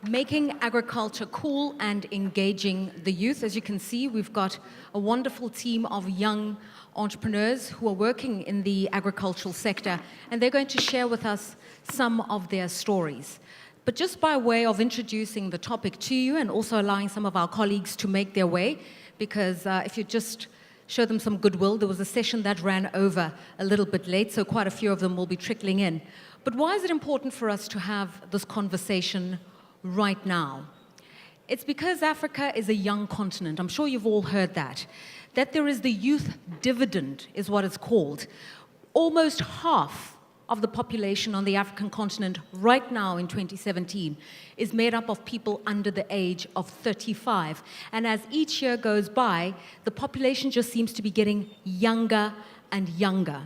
making agriculture cool and engaging the youth. As you can see, we've got a wonderful team of young entrepreneurs who are working in the agricultural sector, and they're going to share with us some of their stories. But just by way of introducing the topic to you and also allowing some of our colleagues to make their way, because if you just show them some goodwill, there was a session that ran over a little bit late, so quite a few of them will be trickling in. But why is it important for us to have this conversation right now? It's because Africa is a young continent. I'm sure you've all heard that there is the youth dividend, is what it's called. Almost half of the population on the African continent right now in 2017 is made up of people under the age of 35. And as each year goes by, the population just seems to be getting younger and younger.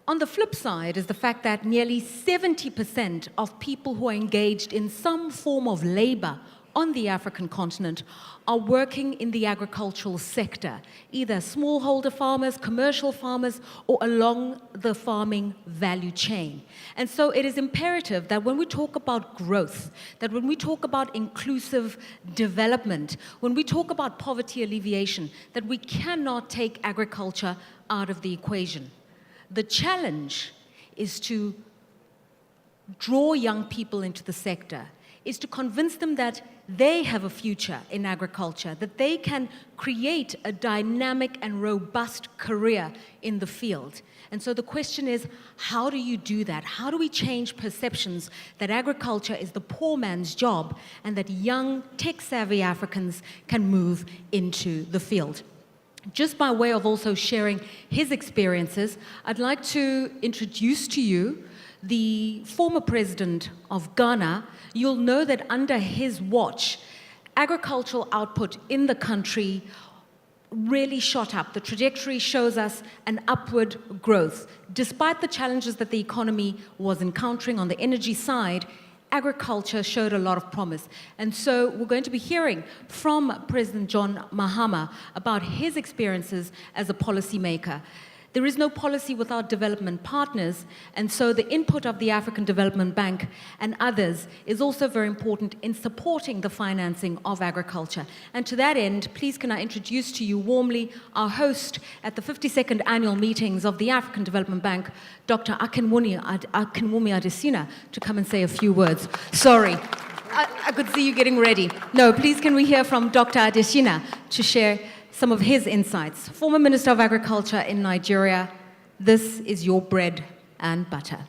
On the flip side is the fact that nearly 70% of people who are engaged in some form of labor on the African continent are working in the agricultural sector, either smallholder farmers, commercial farmers, or along the farming value chain. And so it is imperative that when we talk about growth, that when we talk about inclusive development, when we talk about poverty alleviation, that we cannot take agriculture out of the equation. The challenge is to draw young people into the sector, is to convince them that they have a future in agriculture, that they can create a dynamic and robust career in the field. And so the question is, how do you do that? How do we change perceptions that agriculture is the poor man's job and that young, tech-savvy Africans can move into the field? Just by way of also sharing his experiences, I'd like to introduce to you the former president of Ghana. You'll know that under his watch, agricultural output in the country really shot up. The trajectory shows us an upward growth. Despite the challenges that the economy was encountering on the energy side, agriculture showed a lot of promise. And so we're going to be hearing from President John Mahama about his experiences as a policymaker. There is no policy without development partners, and so the input of the African Development Bank and others is also very important in supporting the financing of agriculture. And to that end, please can I introduce to you warmly our host at the 52nd annual meetings of the African Development Bank, Dr. Akinwumi Adesina, to come and say a few words. Sorry, I could see you getting ready. No, please can we hear from Dr. Adesina to share some of his insights. Former Minister of Agriculture in Nigeria, this is your bread and butter.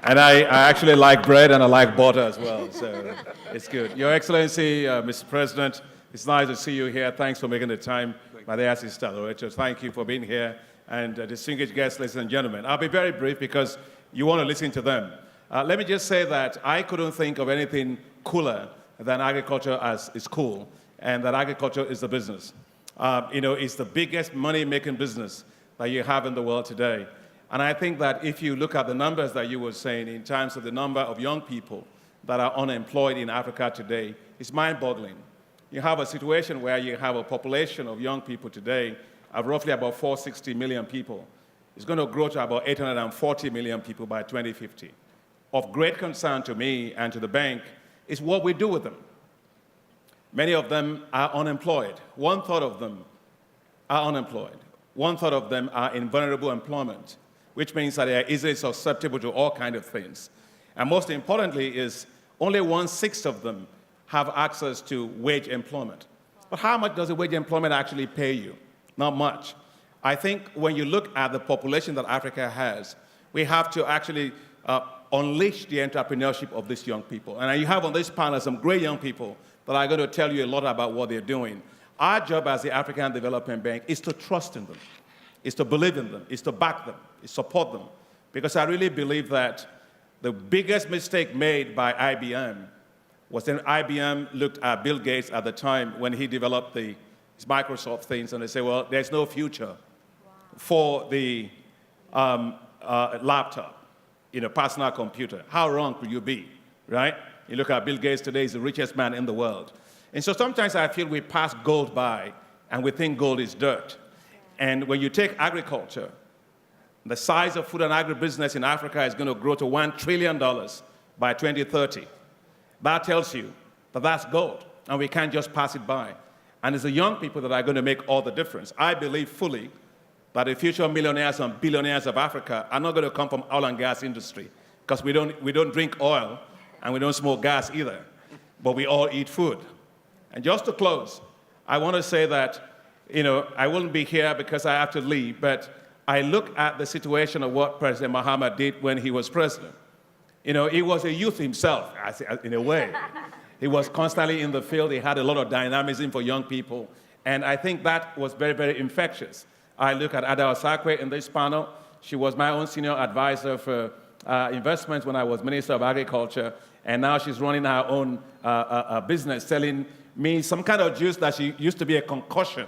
And I actually like bread and I like butter as well, so it's good. Your Excellency, Mr. President, it's nice to see you here. Thanks for making the time. My dear Accelerators, thank you for being here. And distinguished guests, ladies and gentlemen. I'll be very brief because you want to listen to them. Let me just say that I couldn't think of anything cooler than agriculture as is cool, and that agriculture is the business. It's the biggest money-making business that you have in the world today. And I think that if you look at the numbers that you were saying in terms of the number of young people that are unemployed in Africa today, it's mind-boggling. You have a situation where you have a population of young people today of roughly about 460 million people. It's going to grow to about 840 million people by 2050. Of great concern to me and to the bank is what we do with them. Many of them are unemployed. 1/3 of them are unemployed. 1/3 of them are in vulnerable employment, which means that they are easily susceptible to all kinds of things. And most importantly is only 1/6 of them have access to wage employment. But how much does the wage employment actually pay you? Not much. I think when you look at the population that Africa has, we have to actually unleash the entrepreneurship of these young people. And you have on this panel some great young people that are going to tell you a lot about what they're doing. Our job as the African Development Bank is to trust in them, is to believe in them, is to back them, is to support them. Because I really believe that the biggest mistake made by IBM was when IBM looked at Bill Gates at the time when he developed his Microsoft things, and they say, well, there's no future for the laptop, personal computer. How wrong could you be, right? You look at Bill Gates today, he's the richest man in the world. And so sometimes I feel we pass gold by and we think gold is dirt. And when you take agriculture, The size of food and agribusiness in Africa is going to grow to $1 trillion by 2030. That tells you that that's gold, and we can't just pass it by. And it's the young people that are going to make all the difference. I believe fully that the future millionaires and billionaires of Africa are not going to come from oil and gas industry, because we don't drink oil and we don't smoke gas either, but we all eat food. And just to close, I want to say that, I wouldn't be here because I have to leave, but I look at the situation of what President Mahama did when he was president. He was a youth himself, in a way. He was constantly in the field. He had a lot of dynamism for young people. And I think that was very, very infectious. I look at Ada Osakwe in this panel. She was my own senior advisor for investments when I was Minister of Agriculture. And now she's running her own business, selling me some kind of juice that she used to be a concoction.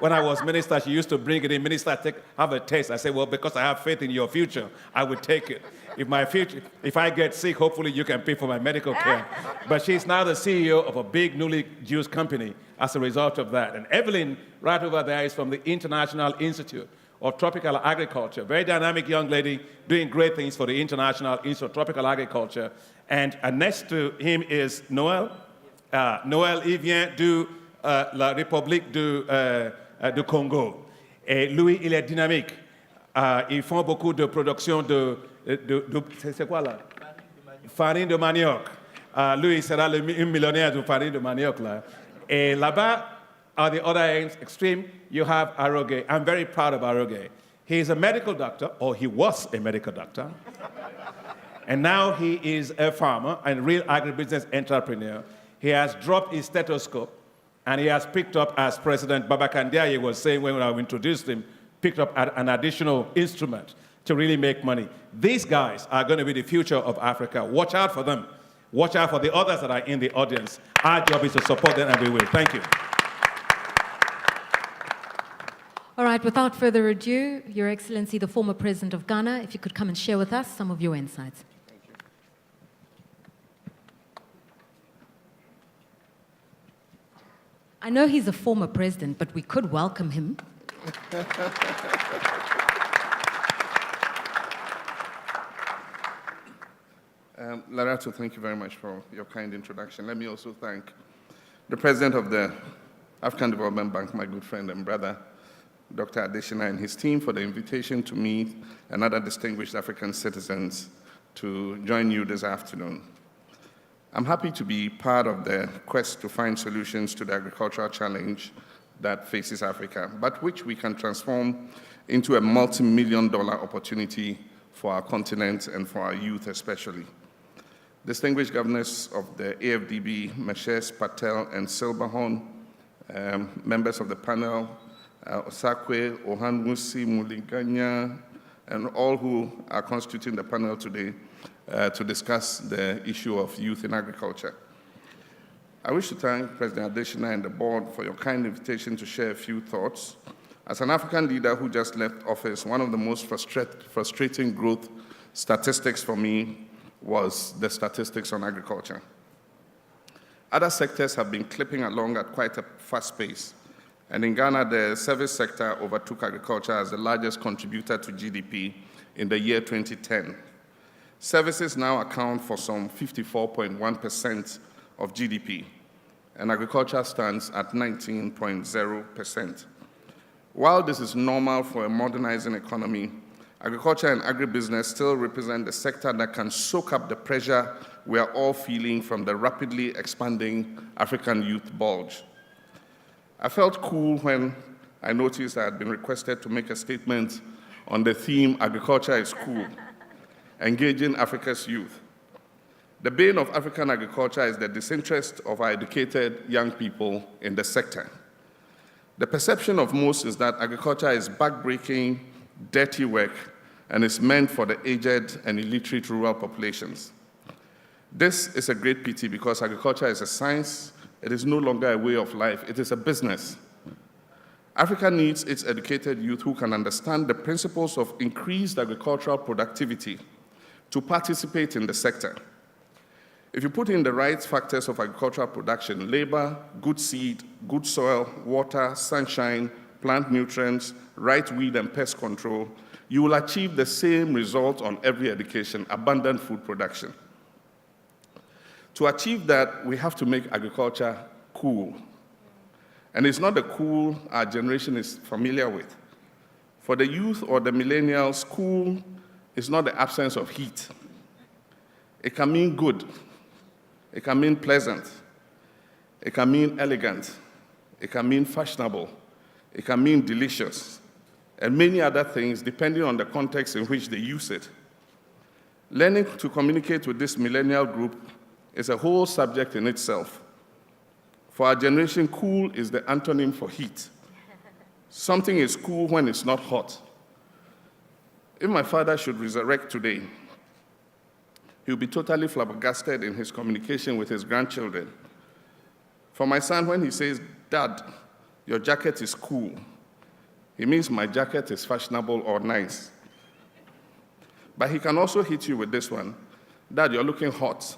When I was minister, she used to bring it in. Minister, have a taste. I said, well, because I have faith in your future, I would take it. If I get sick, hopefully you can pay for my medical care. But she's now the CEO of a big newly juice company as a result of that. And Evelyn, right over there, is from the International Institute of Tropical Agriculture. Very dynamic young lady doing great things for the International Institute of Tropical Agriculture. And next to him is Noël. Noël, il vient la République du Congo. Et lui, il est dynamique. Ils font beaucoup de production de c'est quoi là? Farine de manioc. Lui, il sera un millionnaire de farine de manioc là. Et là-bas, at the other end, extreme, you have Aroge. I'm very proud of Aroge. He is a medical doctor, or he was a medical doctor. And now he is a farmer and real agribusiness entrepreneur. He has dropped his stethoscope, and he has picked up, as President Babakandiaye was saying when I introduced him, picked up an additional instrument to really make money. These guys are going to be the future of Africa. Watch out for them. Watch out for the others that are in the audience. Our job is to support them, and we will. Thank you. All right, without further ado, Your Excellency, the former President of Ghana, if you could come and share with us some of your insights. I know he's a former president, but we could welcome him. Larato, thank you very much for your kind introduction. Let me also thank the President of the African Development Bank, my good friend and brother, Dr. Adesina, and his team for the invitation to meet and other distinguished African citizens to join you this afternoon. I'm happy to be part of the quest to find solutions to the agricultural challenge that faces Africa, but which we can transform into a multi-million-dollar opportunity for our continent and for our youth especially. Distinguished governors of the AFDB, Meshes, Patel, and Silberhorn, members of the panel, Osakwe, Ohanmusi, Muliganya, and all who are constituting the panel today, to discuss the issue of youth in agriculture. I wish to thank President Adesina and the board for your kind invitation to share a few thoughts. As an African leader who just left office, one of the most frustrating growth statistics for me was the statistics on agriculture. Other sectors have been clipping along at quite a fast pace. And in Ghana, the service sector overtook agriculture as the largest contributor to GDP in the year 2010. Services now account for some 54.1% of GDP, and agriculture stands at 19.0%. While this is normal for a modernizing economy, agriculture and agribusiness still represent the sector that can soak up the pressure we are all feeling from the rapidly expanding African youth bulge. I felt cool when I noticed I had been requested to make a statement on the theme, Agriculture is Cool. Engaging Africa's youth. The bane of African agriculture is the disinterest of our educated young people in the sector. The perception of most is that agriculture is backbreaking, dirty work, and is meant for the aged and illiterate rural populations. This is a great pity because agriculture is a science. It is no longer a way of life. It is a business. Africa needs its educated youth who can understand the principles of increased agricultural productivity to participate in the sector. If you put in the right factors of agricultural production, labor, good seed, good soil, water, sunshine, plant nutrients, right weed and pest control, you will achieve the same result on every education, abundant food production. To achieve that, we have to make agriculture cool. And it's not the cool our generation is familiar with. For the youth or the millennials, cool is not the absence of heat. It can mean good. It can mean pleasant. It can mean elegant. It can mean fashionable. It can mean delicious. And many other things, depending on the context in which they use it. Learning to communicate with this millennial group is a whole subject in itself. For our generation, cool is the antonym for heat. Something is cool when it's not hot. If my father should resurrect today, he'll be totally flabbergasted in his communication with his grandchildren. For my son, when he says, "Dad, your jacket is cool," he means my jacket is fashionable or nice. But he can also hit you with this one: "Dad, you're looking hot."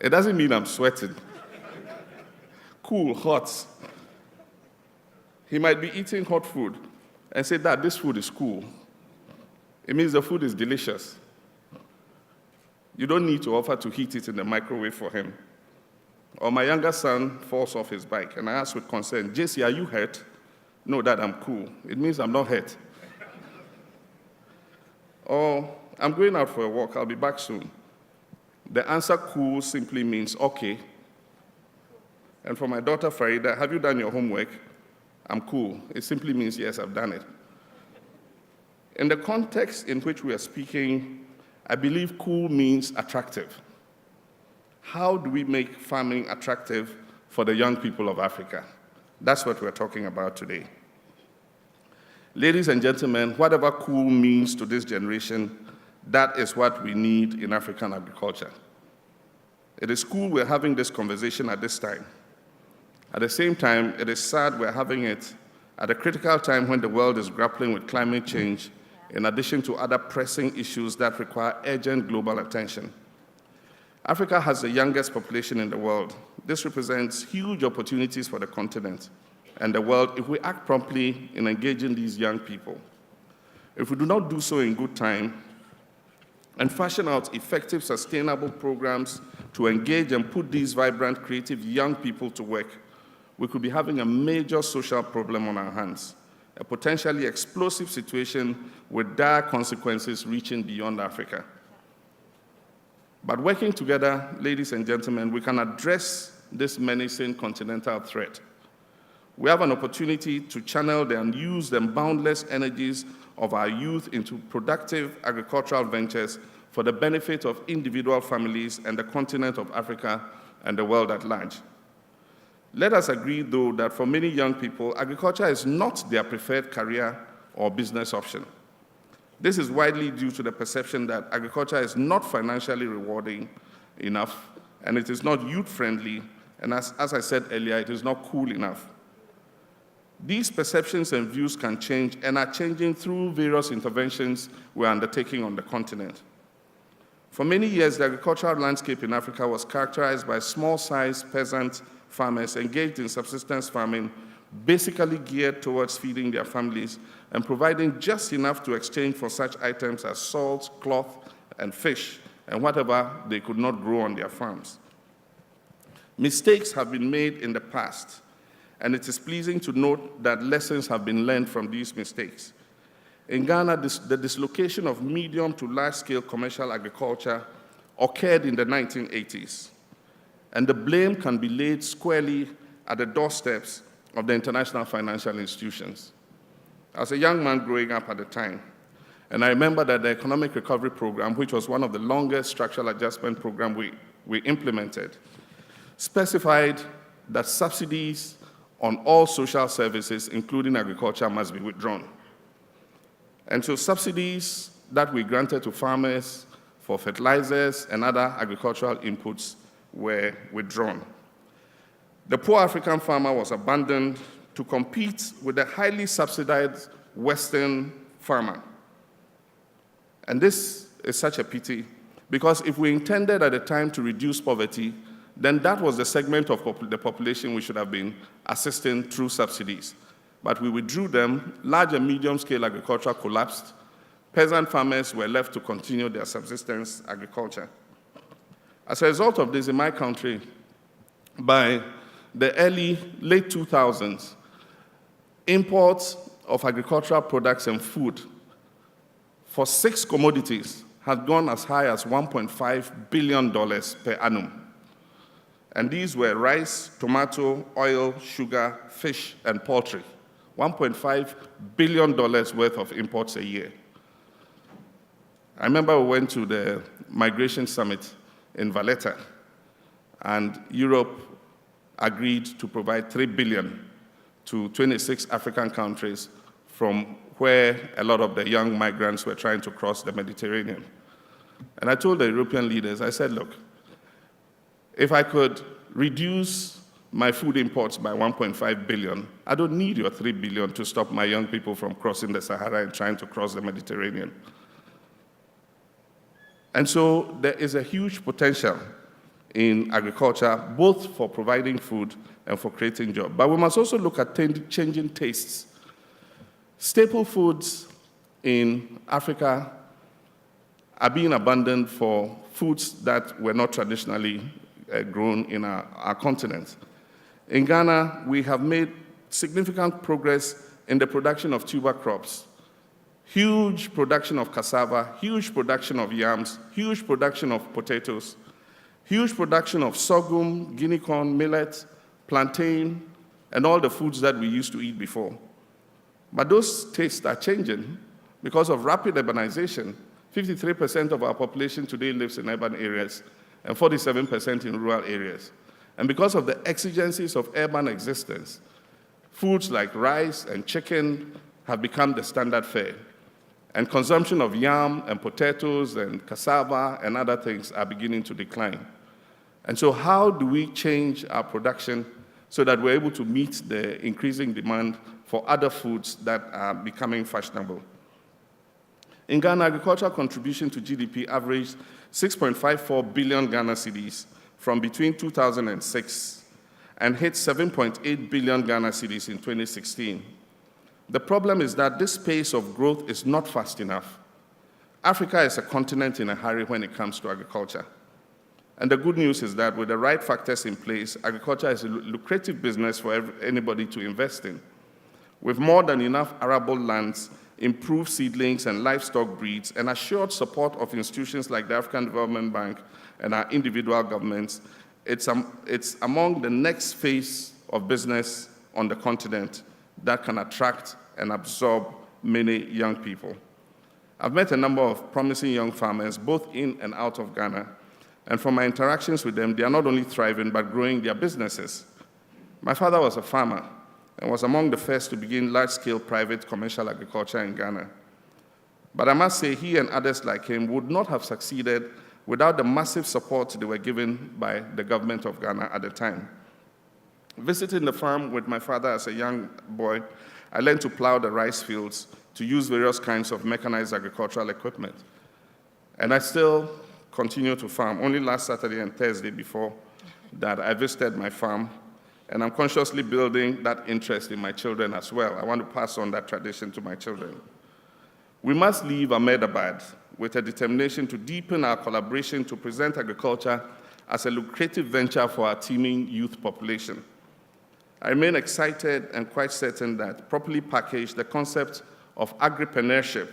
It doesn't mean I'm sweating. Cool, hot. He might be eating hot food and say, "Dad, this food is cool." It means the food is delicious. You don't need to offer to heat it in the microwave for him. Or my younger son falls off his bike, and I ask with concern, "JC, are you hurt?" "No, Dad, I'm cool." It means I'm not hurt. Or, "I'm going out for a walk, I'll be back soon." The answer cool simply means okay. And for my daughter Farida, "Have you done your homework?" "I'm cool." It simply means yes, I've done it. In the context in which we are speaking, I believe cool means attractive. How do we make farming attractive for the young people of Africa? That's what we're talking about today. Ladies and gentlemen, whatever cool means to this generation, that is what we need in African agriculture. It is cool we're having this conversation at this time. At the same time, it is sad we're having it at a critical time when the world is grappling with climate change, in addition to other pressing issues that require urgent global attention. Africa has the youngest population in the world. This represents huge opportunities for the continent and the world if we act promptly in engaging these young people. If we do not do so in good time and fashion out effective, sustainable programs to engage and put these vibrant, creative young people to work, we could be having a major social problem on our hands, a potentially explosive situation with dire consequences reaching beyond Africa. But working together, ladies and gentlemen, we can address this menacing continental threat. We have an opportunity to channel the unused and boundless energies of our youth into productive agricultural ventures for the benefit of individual families and the continent of Africa and the world at large. Let us agree, though, that for many young people, agriculture is not their preferred career or business option. This is widely due to the perception that agriculture is not financially rewarding enough, and it is not youth-friendly, and as I said earlier, it is not cool enough. These perceptions and views can change and are changing through various interventions we're undertaking on the continent. For many years, the agricultural landscape in Africa was characterized by small-sized peasant farmers engaged in subsistence farming, basically geared towards feeding their families and providing just enough to exchange for such items as salt, cloth, and fish, and whatever they could not grow on their farms. Mistakes have been made in the past, and it is pleasing to note that lessons have been learned from these mistakes. In Ghana, the dislocation of medium to large-scale commercial agriculture occurred in the 1980s, and the blame can be laid squarely at the doorsteps of the international financial institutions. As a young man growing up at the time, and I remember that the Economic Recovery Program, which was one of the longest structural adjustment programs we implemented, specified that subsidies on all social services, including agriculture, must be withdrawn. And so subsidies that we granted to farmers for fertilizers and other agricultural inputs were withdrawn. The poor African farmer was abandoned to compete with the highly subsidized Western farmer. And this is such a pity, because if we intended at the time to reduce poverty, then that was the segment of the population we should have been assisting through subsidies. but we withdrew them. Large and medium-scale agriculture collapsed. Peasant farmers were left to continue their subsistence agriculture. As a result of this, in my country, by the late 2000s, imports of agricultural products and food for 6 commodities had gone as high as $1.5 billion per annum. And these were rice, tomato, oil, sugar, fish, and poultry. $1.5 billion worth of imports a year. I remember we went to the Migration Summit in Valletta, and Europe agreed to provide $3 billion to 26 African countries from where a lot of the young migrants were trying to cross the Mediterranean. And I told the European leaders, I said, look, if I could reduce my food imports by 1.5 billion, I don't need your 3 billion to stop my young people from crossing the Sahara and trying to cross the Mediterranean. And so there is a huge potential in agriculture, both for providing food and for creating jobs. But we must also look at changing tastes. Staple foods in Africa are being abandoned for foods that were not traditionally grown in our continent. In Ghana, we have made significant progress in the production of tuber crops. Huge production of cassava, huge production of yams, huge production of potatoes, huge production of sorghum, guinea corn, millet, plantain, and all the foods that we used to eat before. But those tastes are changing because of rapid urbanization. 53% of our population today lives in urban areas and 47% in rural areas. And because of the exigencies of urban existence, foods like rice and chicken have become the standard fare. And consumption of yam and potatoes and cassava and other things are beginning to decline. And so how do we change our production so that we're able to meet the increasing demand for other foods that are becoming fashionable? In Ghana, agricultural contribution to GDP averaged 6.54 billion Ghana cedis from between 2006 and hit 7.8 billion Ghana cedis in 2016. The problem is that this pace of growth is not fast enough. Africa is a continent in a hurry when it comes to agriculture. And the good news is that with the right factors in place, agriculture is a lucrative business for anybody to invest in. With more than enough arable lands, improved seedlings and livestock breeds, and assured support of institutions like the African Development Bank and our individual governments, it's among the next phase of business on the continent that can attract and absorb many young people. I've met a number of promising young farmers, both in and out of Ghana, and from my interactions with them, they are not only thriving, but growing their businesses. My father was a farmer and was among the first to begin large-scale private commercial agriculture in Ghana. But I must say, he and others like him would not have succeeded without the massive support they were given by the government of Ghana at the time. Visiting the farm with my father as a young boy, I learned to plow the rice fields, to use various kinds of mechanized agricultural equipment. And I still continue to farm. Only last Saturday and Thursday before that, I visited my farm, and I'm consciously building that interest in my children as well. I want to pass on that tradition to my children. We must leave Ahmedabad with a determination to deepen our collaboration to present agriculture as a lucrative venture for our teeming youth population. I remain excited and quite certain that, properly packaged, the concept of agripreneurship,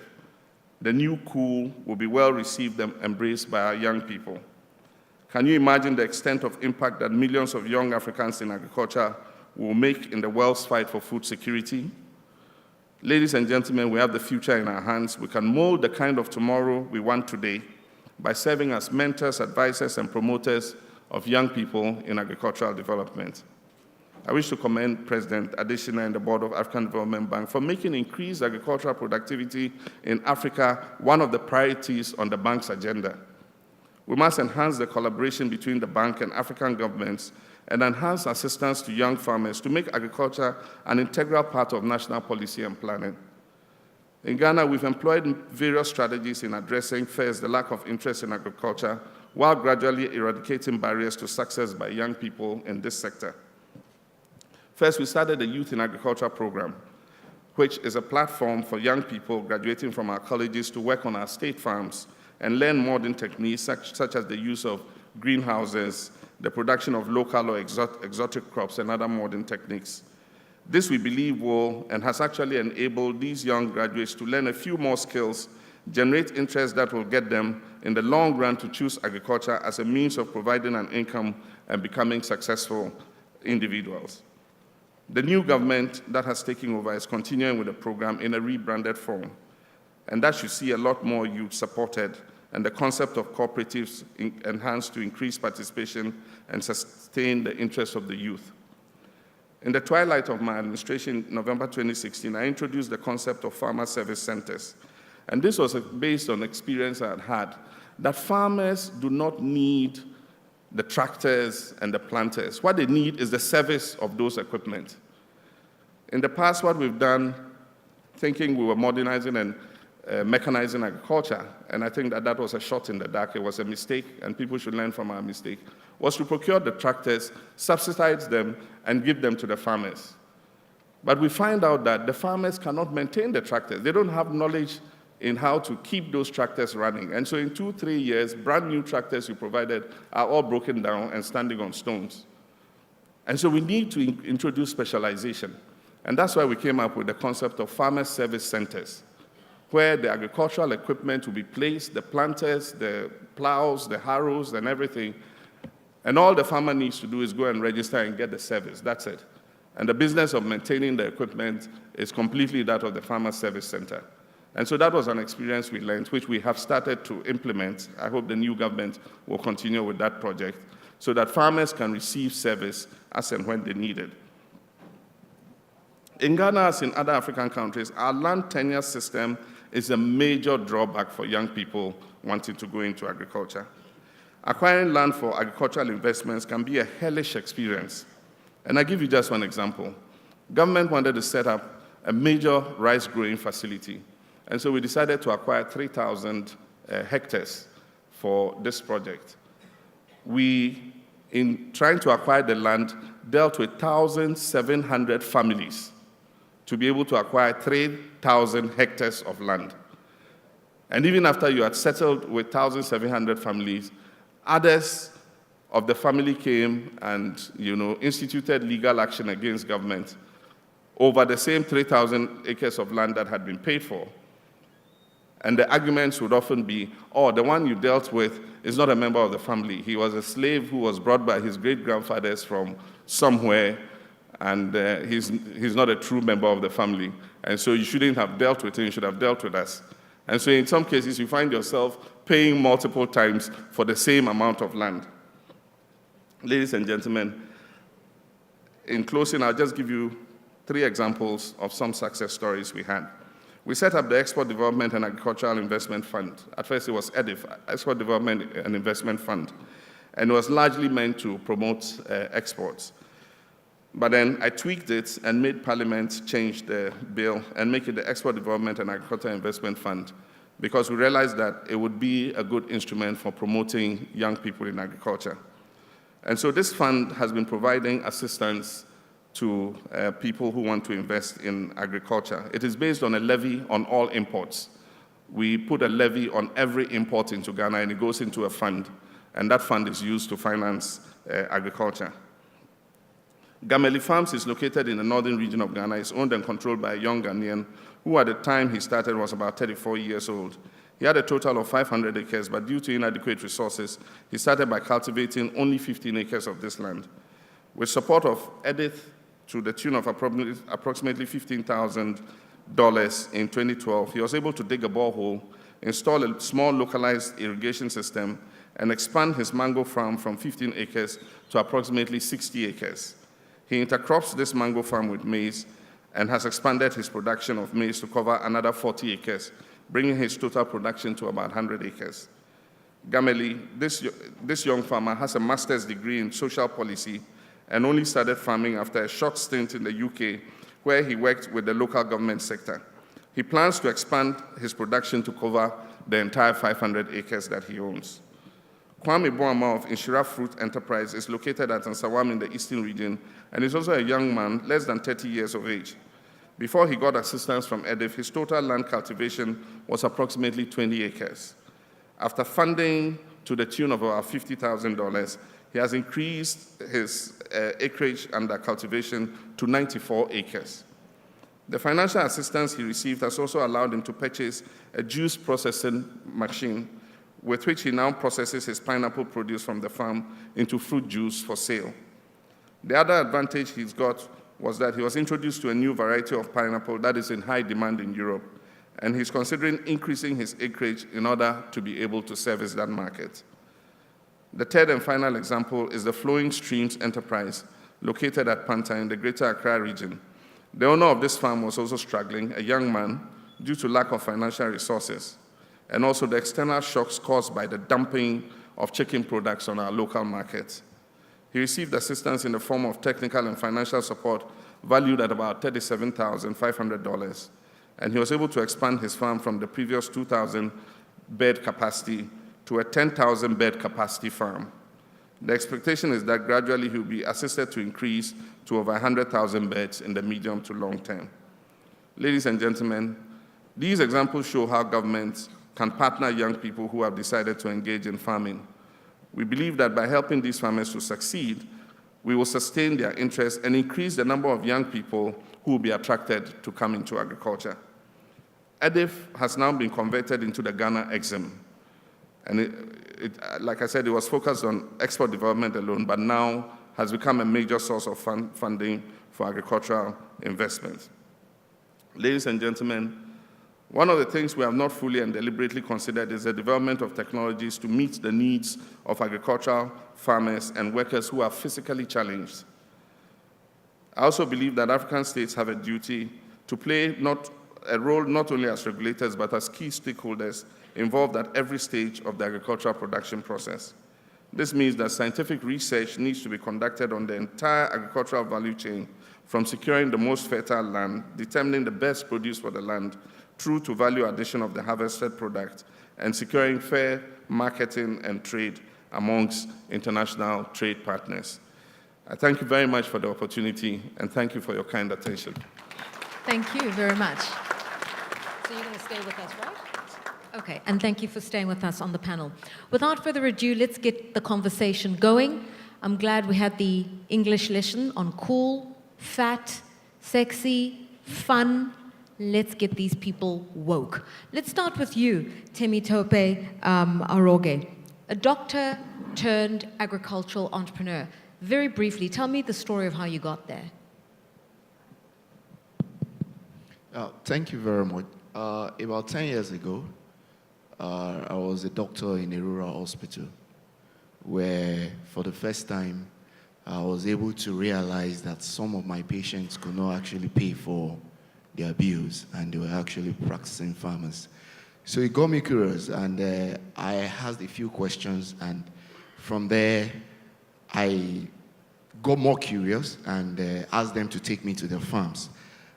the new cool, will be well received and embraced by our young people. Can you imagine the extent of impact that millions of young Africans in agriculture will make in the world's fight for food security? Ladies and gentlemen, we have the future in our hands. We can mold the kind of tomorrow we want today by serving as mentors, advisors, and promoters of young people in agricultural development. I wish to commend President Adesina and the Board of African Development Bank for making increased agricultural productivity in Africa one of the priorities on the bank's agenda. We must enhance the collaboration between the bank and African governments and enhance assistance to young farmers to make agriculture an integral part of national policy and planning. In Ghana, we've employed various strategies in addressing, first, the lack of interest in agriculture, while gradually eradicating barriers to success by young people in this sector. First, we started the Youth in Agriculture program. which is a platform for young people graduating from our colleges to work on our state farms and learn modern techniques such as the use of greenhouses, the production of local or exotic crops, and other modern techniques. This, we believe, will and has actually enabled these young graduates to learn a few more skills, generate interest that will get them in the long run to choose agriculture as a means of providing an income and becoming successful individuals. The new government that has taken over is continuing with the program in a rebranded form, and that should see a lot more youth supported and the concept of cooperatives enhanced to increase participation and sustain the interests of the youth. In the twilight of my administration in November 2016, I introduced the concept of farmer service centers. And this was based on experience I had had, that farmers do not need the tractors and the planters. What they need is the service of those equipment. In the past, what we've done, thinking we were modernizing and mechanizing agriculture, and I think that that was a shot in the dark, it was a mistake, and people should learn from our mistake, was to procure the tractors, subsidize them, and give them to the farmers. But we find out that the farmers cannot maintain the tractors. They don't have knowledge in how to keep those tractors running. And so in 2-3 years, brand new tractors you provided are all broken down and standing on stones. And so we need to introduce specialization. And that's why we came up with the concept of farmer service centers, where the agricultural equipment will be placed, the planters, the plows, the harrows, and everything. And all the farmer needs to do is go and register and get the service. That's it. And the business of maintaining the equipment is completely that of the farmer service center. And so that was an experience we learned, which we have started to implement. I hope the new government will continue with that project so that farmers can receive service as and when they need it. In Ghana, as in other African countries, our land tenure system is a major drawback for young people wanting to go into agriculture. Acquiring land for agricultural investments can be a hellish experience. And I'll give you just one example. Government wanted to set up a major rice growing facility. And so we decided to acquire 3,000 hectares for this project. We, in trying to acquire the land, dealt with 1,700 families to be able to acquire 3,000 hectares of land. And even after you had settled with 1,700 families, others of the family came and instituted legal action against government over the same 3,000 acres of land that had been paid for. And the arguments would often be, oh, the one you dealt with is not a member of the family. He was a slave who was brought by his great-grandfathers from somewhere, and he's not a true member of the family. And so you shouldn't have dealt with him, you should have dealt with us. And so in some cases, you find yourself paying multiple times for the same amount of land. Ladies and gentlemen, in closing, I'll just give you 3 examples of some success stories we had. We set up the Export Development and Agricultural Investment Fund. At first, it was EDIF, Export Development and Investment Fund, and it was largely meant to promote exports. But then I tweaked it and made Parliament change the bill and make it the Export Development and Agricultural Investment Fund, because we realized that it would be a good instrument for promoting young people in agriculture. And so this fund has been providing assistance to people who want to invest in agriculture. It is based on a levy on all imports. We put a levy on every import into Ghana, and it goes into a fund, and that fund is used to finance agriculture. Gameli Farms is located in the northern region of Ghana. It's owned and controlled by a young Ghanaian who, at the time he started, was about 34 years old. He had a total of 500 acres, but due to inadequate resources, he started by cultivating only 15 acres of this land. With support of EDIF, to the tune of approximately $15,000 in 2012, he was able to dig a borehole, install a small localized irrigation system, and expand his mango farm from 15 acres to approximately 60 acres. He intercrops this mango farm with maize and has expanded his production of maize to cover another 40 acres, bringing his total production to about 100 acres. Gameli, this young farmer, has a master's degree in social policy and only started farming after a short stint in the UK, where he worked with the local government sector. He plans to expand his production to cover the entire 500 acres that he owns. Kwame Boama of Inshira Fruit Enterprise is located at Ansawam in the eastern region, and is also a young man, less than 30 years of age. Before he got assistance from EDIF, his total land cultivation was approximately 20 acres. After funding to the tune of about $50,000, he has increased his acreage under cultivation to 94 acres. The financial assistance he received has also allowed him to purchase a juice processing machine with which he now processes his pineapple produce from the farm into fruit juice for sale. The other advantage he's got was that he was introduced to a new variety of pineapple that is in high demand in Europe, and he's considering increasing his acreage in order to be able to service that market. The third and final example is the Flowing Streams enterprise located at Panta in the Greater Accra region. The owner of this farm was also struggling, a young man, due to lack of financial resources, and also the external shocks caused by the dumping of chicken products on our local markets. He received assistance in the form of technical and financial support valued at about $37,500, and he was able to expand his farm from the previous 2,000 bed capacity to a 10,000 bed capacity farm. The expectation is that gradually he will be assisted to increase to over 100,000 beds in the medium to long term. Ladies and gentlemen, these examples show how governments can partner young people who have decided to engage in farming. We believe that by helping these farmers to succeed, we will sustain their interest and increase the number of young people who will be attracted to come into agriculture. EDIF has now been converted into the Ghana EXIM. And like I said, it was focused on export development alone, but now has become a major source of funding for agricultural investment. Ladies and gentlemen, one of the things we have not fully and deliberately considered is the development of technologies to meet the needs of agricultural farmers and workers who are physically challenged. I also believe that African states have a duty to play a role not only as regulators, but as key stakeholders involved at every stage of the agricultural production process. This means that scientific research needs to be conducted on the entire agricultural value chain, from securing the most fertile land, determining the best produce for the land, through to value addition of the harvested product, and securing fair marketing and trade amongst international trade partners. I thank you very much for the opportunity, and thank you for your kind attention. Thank you very much. So you're going to stay with us, right? Okay, and thank you for staying with us on the panel. Without further ado, let's get the conversation going. I'm glad we had the English lesson on cool, fat, sexy, fun. Let's get these people woke. Let's start with you, Temitope Aroge, a doctor turned agricultural entrepreneur. Very briefly, tell me the story of how you got there. Thank you very much. About 10 years ago, I was a doctor in a rural hospital where, for the first time, I was able to realize that some of my patients could not actually pay for their bills, and they were actually practicing farmers. So it got me curious, and I asked a few questions, and from there, I got more curious and asked them to take me to their farms.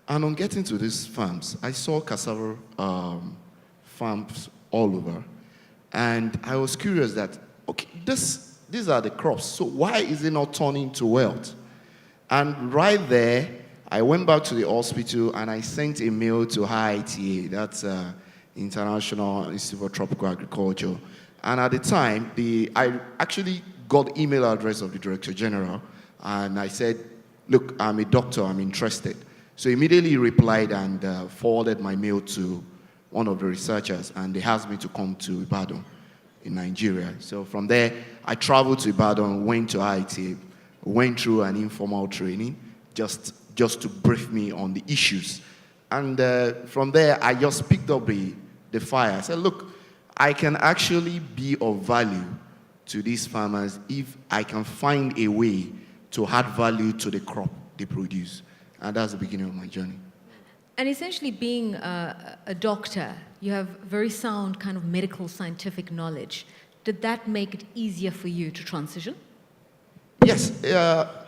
And on getting to these farms, I saw cassava farms all over, and I was curious that, okay, these are the crops, so why is it not turning to wealth? And right there, I went back to the hospital and I sent a mail to IITA, that's International Institute for Tropical Agriculture. And at the time, I actually got the email address of the Director General, and I said, look, I'm a doctor, I'm interested. So immediately he replied and forwarded my mail to one of the researchers, and they asked me to come to Ibadan in Nigeria. So from there, I traveled to Ibadan, went to IITA, went through an informal training, just to brief me on the issues. And from there, I just picked up the fire. I said, look, I can actually be of value to these farmers if I can find a way to add value to the crop they produce. And that's the beginning of my journey. And essentially, being a doctor, you have very sound kind of medical scientific knowledge. Did that make it easier for you to transition? Yes,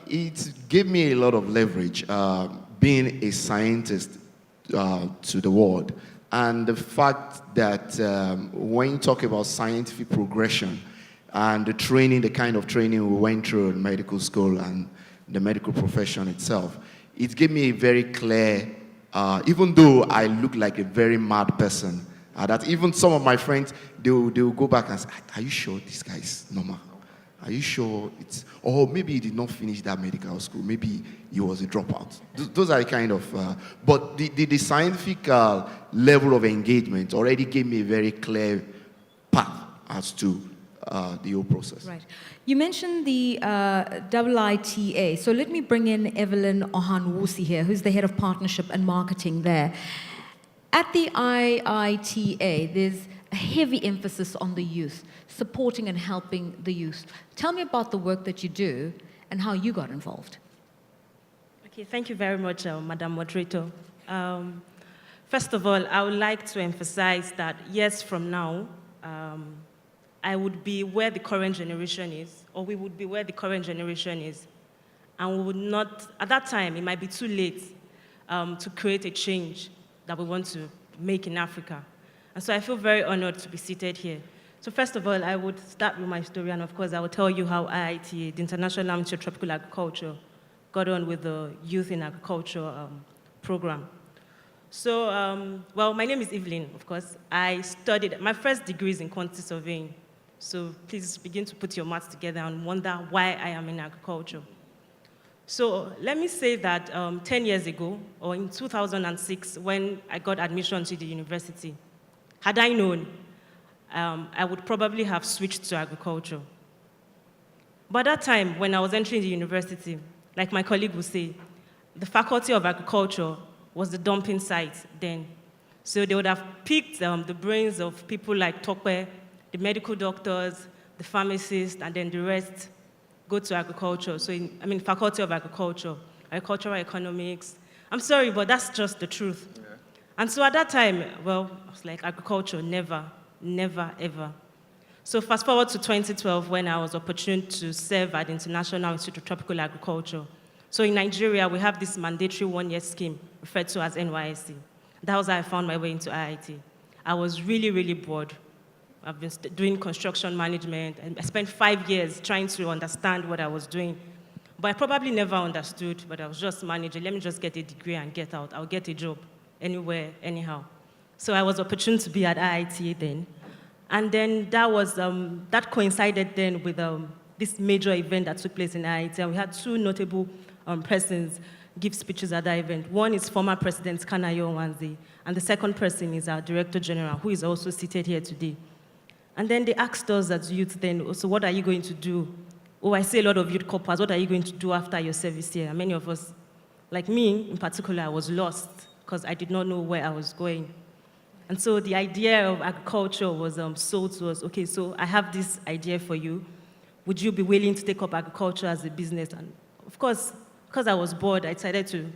it gave me a lot of leverage, being a scientist to the world. And the fact that when you talk about scientific progression and the training, the kind of training we went through in medical school and the medical profession itself, it gave me a very clear even though I look like a very mad person, that even some of my friends, they'll go back and say, are you sure this guy is normal? Are you sure it's, or maybe he did not finish that medical school, maybe he was a dropout. Those are the kind of, but the scientific level of engagement already gave me a very clear path as to the whole process. Right. You mentioned the IITA. So let me bring in Evelyn Ohanwusi here, who's the head of partnership and marketing there. At the IITA, there's a heavy emphasis on the youth, supporting and helping the youth. Tell me about the work that you do and how you got involved. Okay, thank you very much, Madam Moderator. First of all, I would like to emphasize that, yes, from now, I would be where the current generation is, or we would be where the current generation is. And we would not, at that time, it might be too late to create a change that we want to make in Africa. And so I feel very honored to be seated here. So first of all, I would start with my story, and of course, I will tell you how IITA, the International Institute of Tropical Agriculture, got on with the Youth in Agriculture program. So, well, my name is Evelyn, of course. I studied, my first degree is in quantity surveying. So please begin to put your maths together and wonder why I am in agriculture. So let me say that 10 years ago, or in 2006, when I got admission to the university, had I known, I would probably have switched to agriculture. But at that time, when I was entering the university, like my colleague would say, the Faculty of Agriculture was the dumping site then. So they would have picked the brains of people like Tokwe, the medical doctors, the pharmacists, and then the rest go to agriculture. So, Faculty of Agriculture, agricultural economics. I'm sorry, but that's just the truth. Yeah. And so at that time, well, I was like, agriculture, never, never, ever. So fast forward to 2012, when I was opportune to serve at the International Institute of Tropical Agriculture. So in Nigeria, we have this mandatory one-year scheme referred to as NYSC. That was how I found my way into IIT. I was really, really bored. I've been doing construction management, and I spent 5 years trying to understand what I was doing. But I probably never understood, but I was just managing. Let me just get a degree and get out. I'll get a job anywhere, anyhow. So I was opportune to be at IITA then. And then that coincided then with this major event that took place in IITA. And we had two notable persons give speeches at that event. One is former President Kanayo Nwanze, and the second person is our Director General, who is also seated here today. And then they asked us as youth then, so what are you going to do? Oh, I see a lot of youth corpers. What are you going to do after your service here? And many of us, like me in particular, I was lost because I did not know where I was going. And so the idea of agriculture was sold to us. Okay, so I have this idea for you. Would you be willing to take up agriculture as a business? And of course, because I was bored, I decided to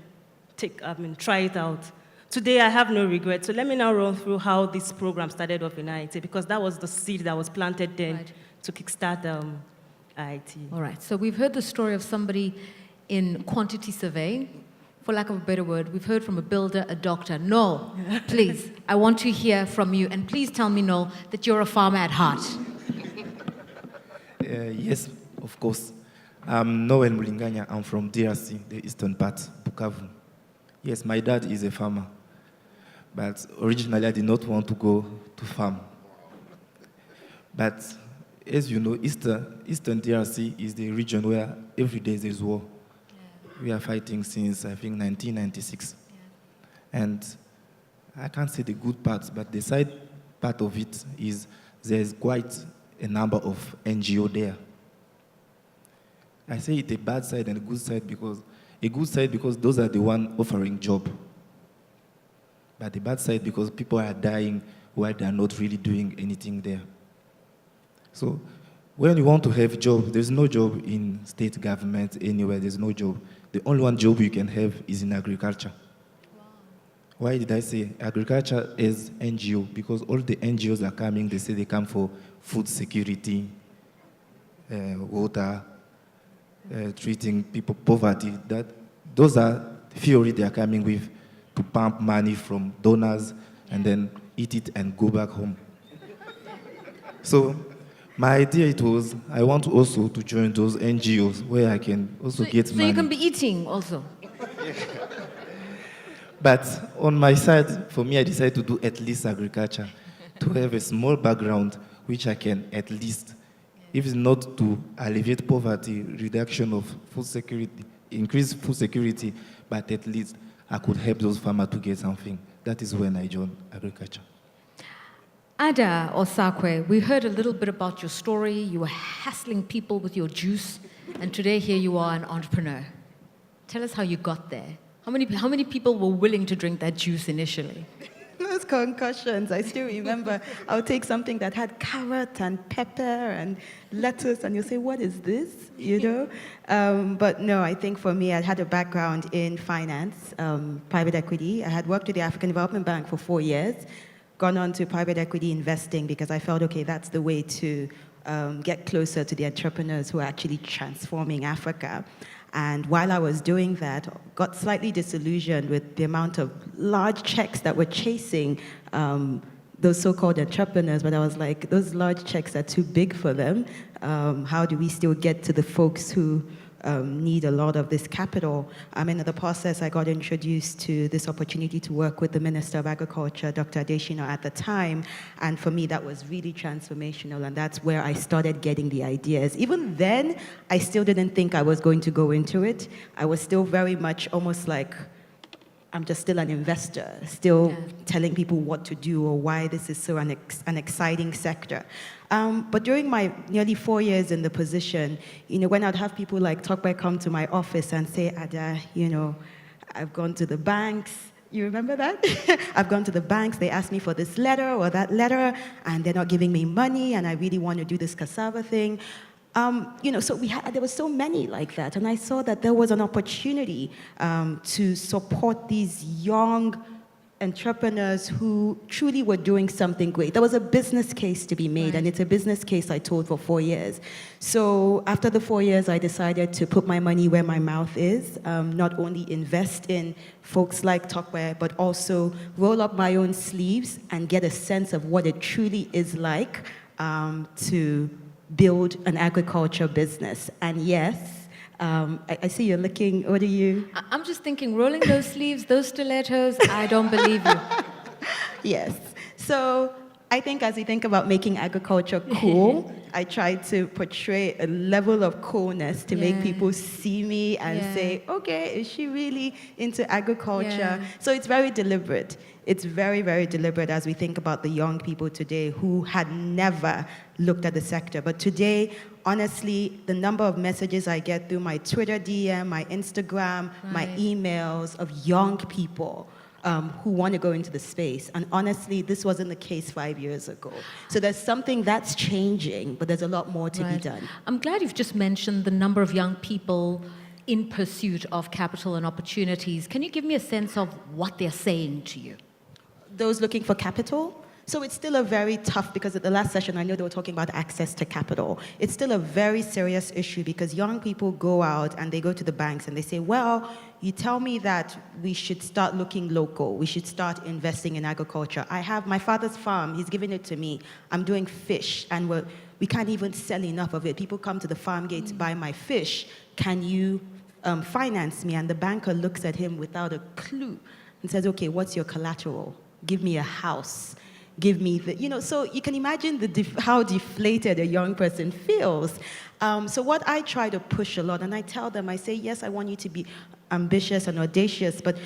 try it out. Today, I have no regret. So let me now run through how this program started off in IIT, because that was the seed that was planted then to kickstart IIT. All right, so we've heard the story of somebody in quantity surveying. For lack of a better word, we've heard from a builder, a doctor. Noel, please, I want to hear from you. And please tell me, Noel, that you're a farmer at heart. Yes, of course. I'm Noel Mulinganya. I'm from DRC, the eastern part, Bukavu. Yes, my dad is a farmer. But originally, I did not want to go to farm. But as you know, Eastern DRC is the region where every day there's war. Yeah. We are fighting since, I think, 1996. Yeah. And I can't say the good parts, but the side part of it is there's quite a number of NGO there. I say it's a bad side and a good side because those are the ones offering job. But the bad side because people are dying while they are not really doing anything there. So when you want to have a job, there's no job in state government anywhere, there's no job. The only one job you can have is in agriculture. Wow. Why did I say agriculture is NGO? Because all the NGOs are coming, they say they come for food security, water, treating people poverty. Those are theory they are coming with to pump money from donors and then eat it and go back home. So my idea was I want also to join those NGOs where I can also get money. So you can be eating also? But on my side, for me, I decided to do at least agriculture, to have a small background which I can at least, if it's not to alleviate poverty, reduction of food security, increase food security, but at least I could help those farmers to get something. That is when I joined agriculture. Ada Osakwe, we heard a little bit about your story. You were hassling people with your juice, and today here you are, an entrepreneur. Tell us how you got there. How many people were willing to drink that juice initially? Those concussions, I still remember. I would take something that had carrot and pepper and lettuce, and you say, what is this, you know? But no, I think for me, I had a background in finance, private equity. I had worked with the African Development Bank for 4 years, gone on to private equity investing because I felt, okay, that's the way to get closer to the entrepreneurs who are actually transforming Africa. And while I was doing that, got slightly disillusioned with the amount of large checks that were chasing those so-called entrepreneurs. But I was like, those large checks are too big for them. How do we still get to the folks who need a lot of this capital? In the process, I got introduced to this opportunity to work with the Minister of Agriculture, Dr. Adeshina, at the time. And for me, that was really transformational. And that's where I started getting the ideas. Even then, I still didn't think I was going to go into it. I was still very much almost like, I'm just still an investor, still telling people what to do or why this is so an exciting sector. But during my nearly 4 years in the position, you know, when I'd have people like Tokwe come to my office and say, Ada, you know, I've gone to the banks. You remember that? I've gone to the banks, they asked me for this letter or that letter, and they're not giving me money, and I really want to do this cassava thing. You know, so there were so many like that, and I saw that there was an opportunity to support these young entrepreneurs who truly were doing something great. There was a business case to be made, and it's a business case I told for 4 years. So after the 4 years, I decided to put my money where my mouth is, not only invest in folks like Tokwe, but also roll up my own sleeves and get a sense of what it truly is like to build an agriculture business. And yes, I see you're looking, what are you? I'm just thinking, rolling those sleeves, those stilettos, I don't believe you. Yes. So I think as we think about making agriculture cool, I try to portray a level of coolness to make people see me and say, okay, is she really into agriculture? So it's very deliberate. It's very, very deliberate as we think about the young people today who had never looked at the sector. But today, honestly, the number of messages I get through my Twitter DM, my Instagram, my emails of young people who want to go into the space. And honestly, this wasn't the case 5 years ago. So there's something that's changing, but there's a lot more to be done. I'm glad you've just mentioned the number of young people in pursuit of capital and opportunities. Can you give me a sense of what they're saying to you? Those looking for capital? So it's still a very tough, because at the last session, I know they were talking about access to capital. It's still a very serious issue because young people go out and they go to the banks and they say, well, you tell me that we should start looking local. We should start investing in agriculture. I have my father's farm. He's given it to me. I'm doing fish, and we can't even sell enough of it. People come to the farm gate to buy my fish. Can you finance me? And the banker looks at him without a clue and says, okay, what's your collateral? Give me a house. Give me the, you know, so you can imagine how deflated a young person feels. So what I try to push a lot, and I tell them, I say, yes, I want you to be ambitious and audacious, but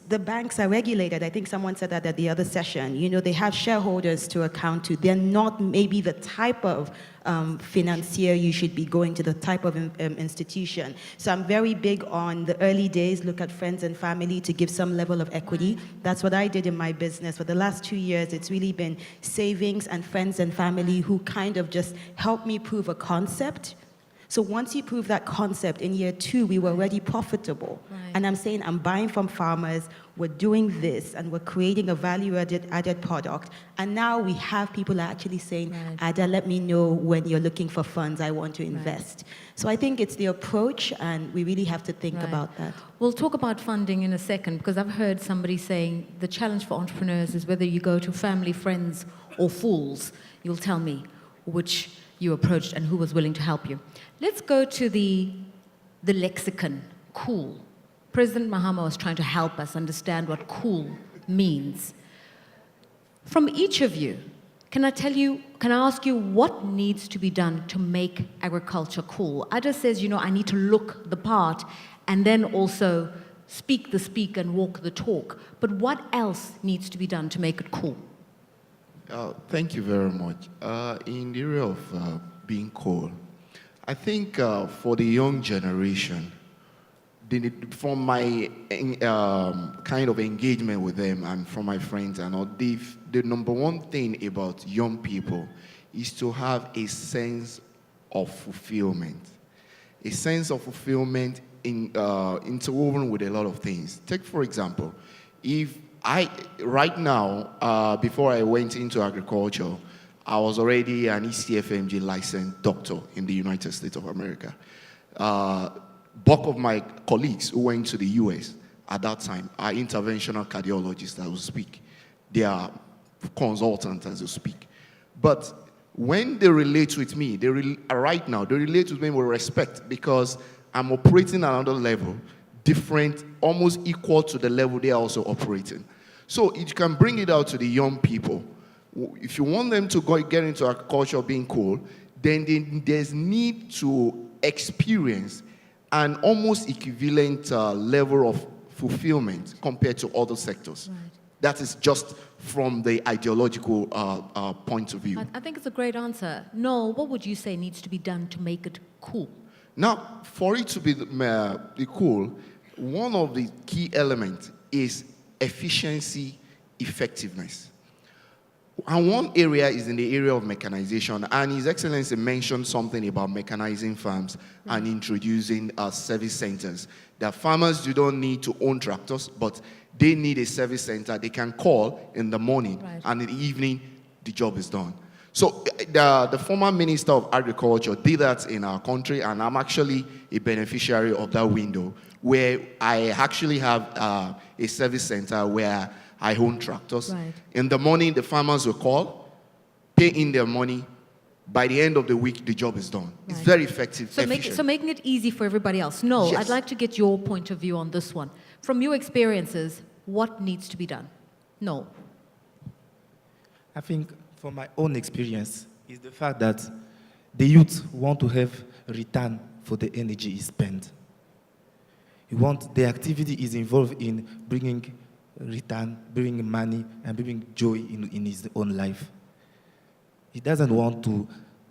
the banks are regulated. I think someone said that at the other session. You know, they have shareholders to account to. They're not maybe the type of financier you should be going to, the type of institution. So I'm very big on the early days, look at friends and family to give some level of equity. That's what I did in my business. For the last 2 years, it's really been savings and friends and family who kind of just helped me prove a concept. So once you prove that concept, in year 2, we were already profitable. And I'm saying I'm buying from farmers, we're doing this, and we're creating a value-added product. And now we have people actually saying, Ada, let me know when you're looking for funds, I want to invest. So I think it's the approach, and we really have to think about that. We'll talk about funding in a second, because I've heard somebody saying the challenge for entrepreneurs is whether you go to family, friends, or fools. You'll tell me which you approached and who was willing to help you. Let's go to the lexicon, cool. President Mahama was trying to help us understand what cool means. From each of you, can I ask you what needs to be done to make agriculture cool? Ada says, I need to look the part and then also speak the speak and walk the talk. But what else needs to be done to make it cool? Thank you very much. In the area of being cool, I think for the young generation, from my kind of engagement with them and from my friends and all, the number one thing about young people is to have a sense of fulfillment. A sense of fulfillment interwoven with a lot of things. Take, for example, right now, before I went into agriculture, I was already an ECFMG licensed doctor in the United States of America. Bulk of my colleagues who went to the US at that time are interventional cardiologists that will speak. They are consultants as you speak. But when they relate with me, right now, they relate with me with respect because I'm operating at another level, different, almost equal to the level they are also operating. So you can bring it out to the young people. If you want them to get into agriculture being cool, then there's need to experience an almost equivalent level of fulfillment compared to other sectors. Right. That is just from the ideological point of view. I think it's a great answer. Noel, what would you say needs to be done to make it cool? Now, for it to be cool, one of the key elements is efficiency, effectiveness. And one area is in the area of mechanization, and His Excellency mentioned something about mechanizing farms and introducing service centers. That farmers don't need to own tractors, but they need a service center. They can call in the morning, and in the evening, the job is done. So the former Minister of Agriculture did that in our country, and I'm actually a beneficiary of that window, where I actually have a service center where I own tractors. Right. In the morning, the farmers will call, pay in their money. By the end of the week, the job is done. Right. It's very effective, efficient. So making it easy for everybody else. No, yes. I'd like to get your point of view on this one. From your experiences, what needs to be done? No. I think from my own experience is the fact that the youth want to have return for the energy is spent. The activity is involved in bringing return, bringing money, and bringing joy in his own life. He doesn't want to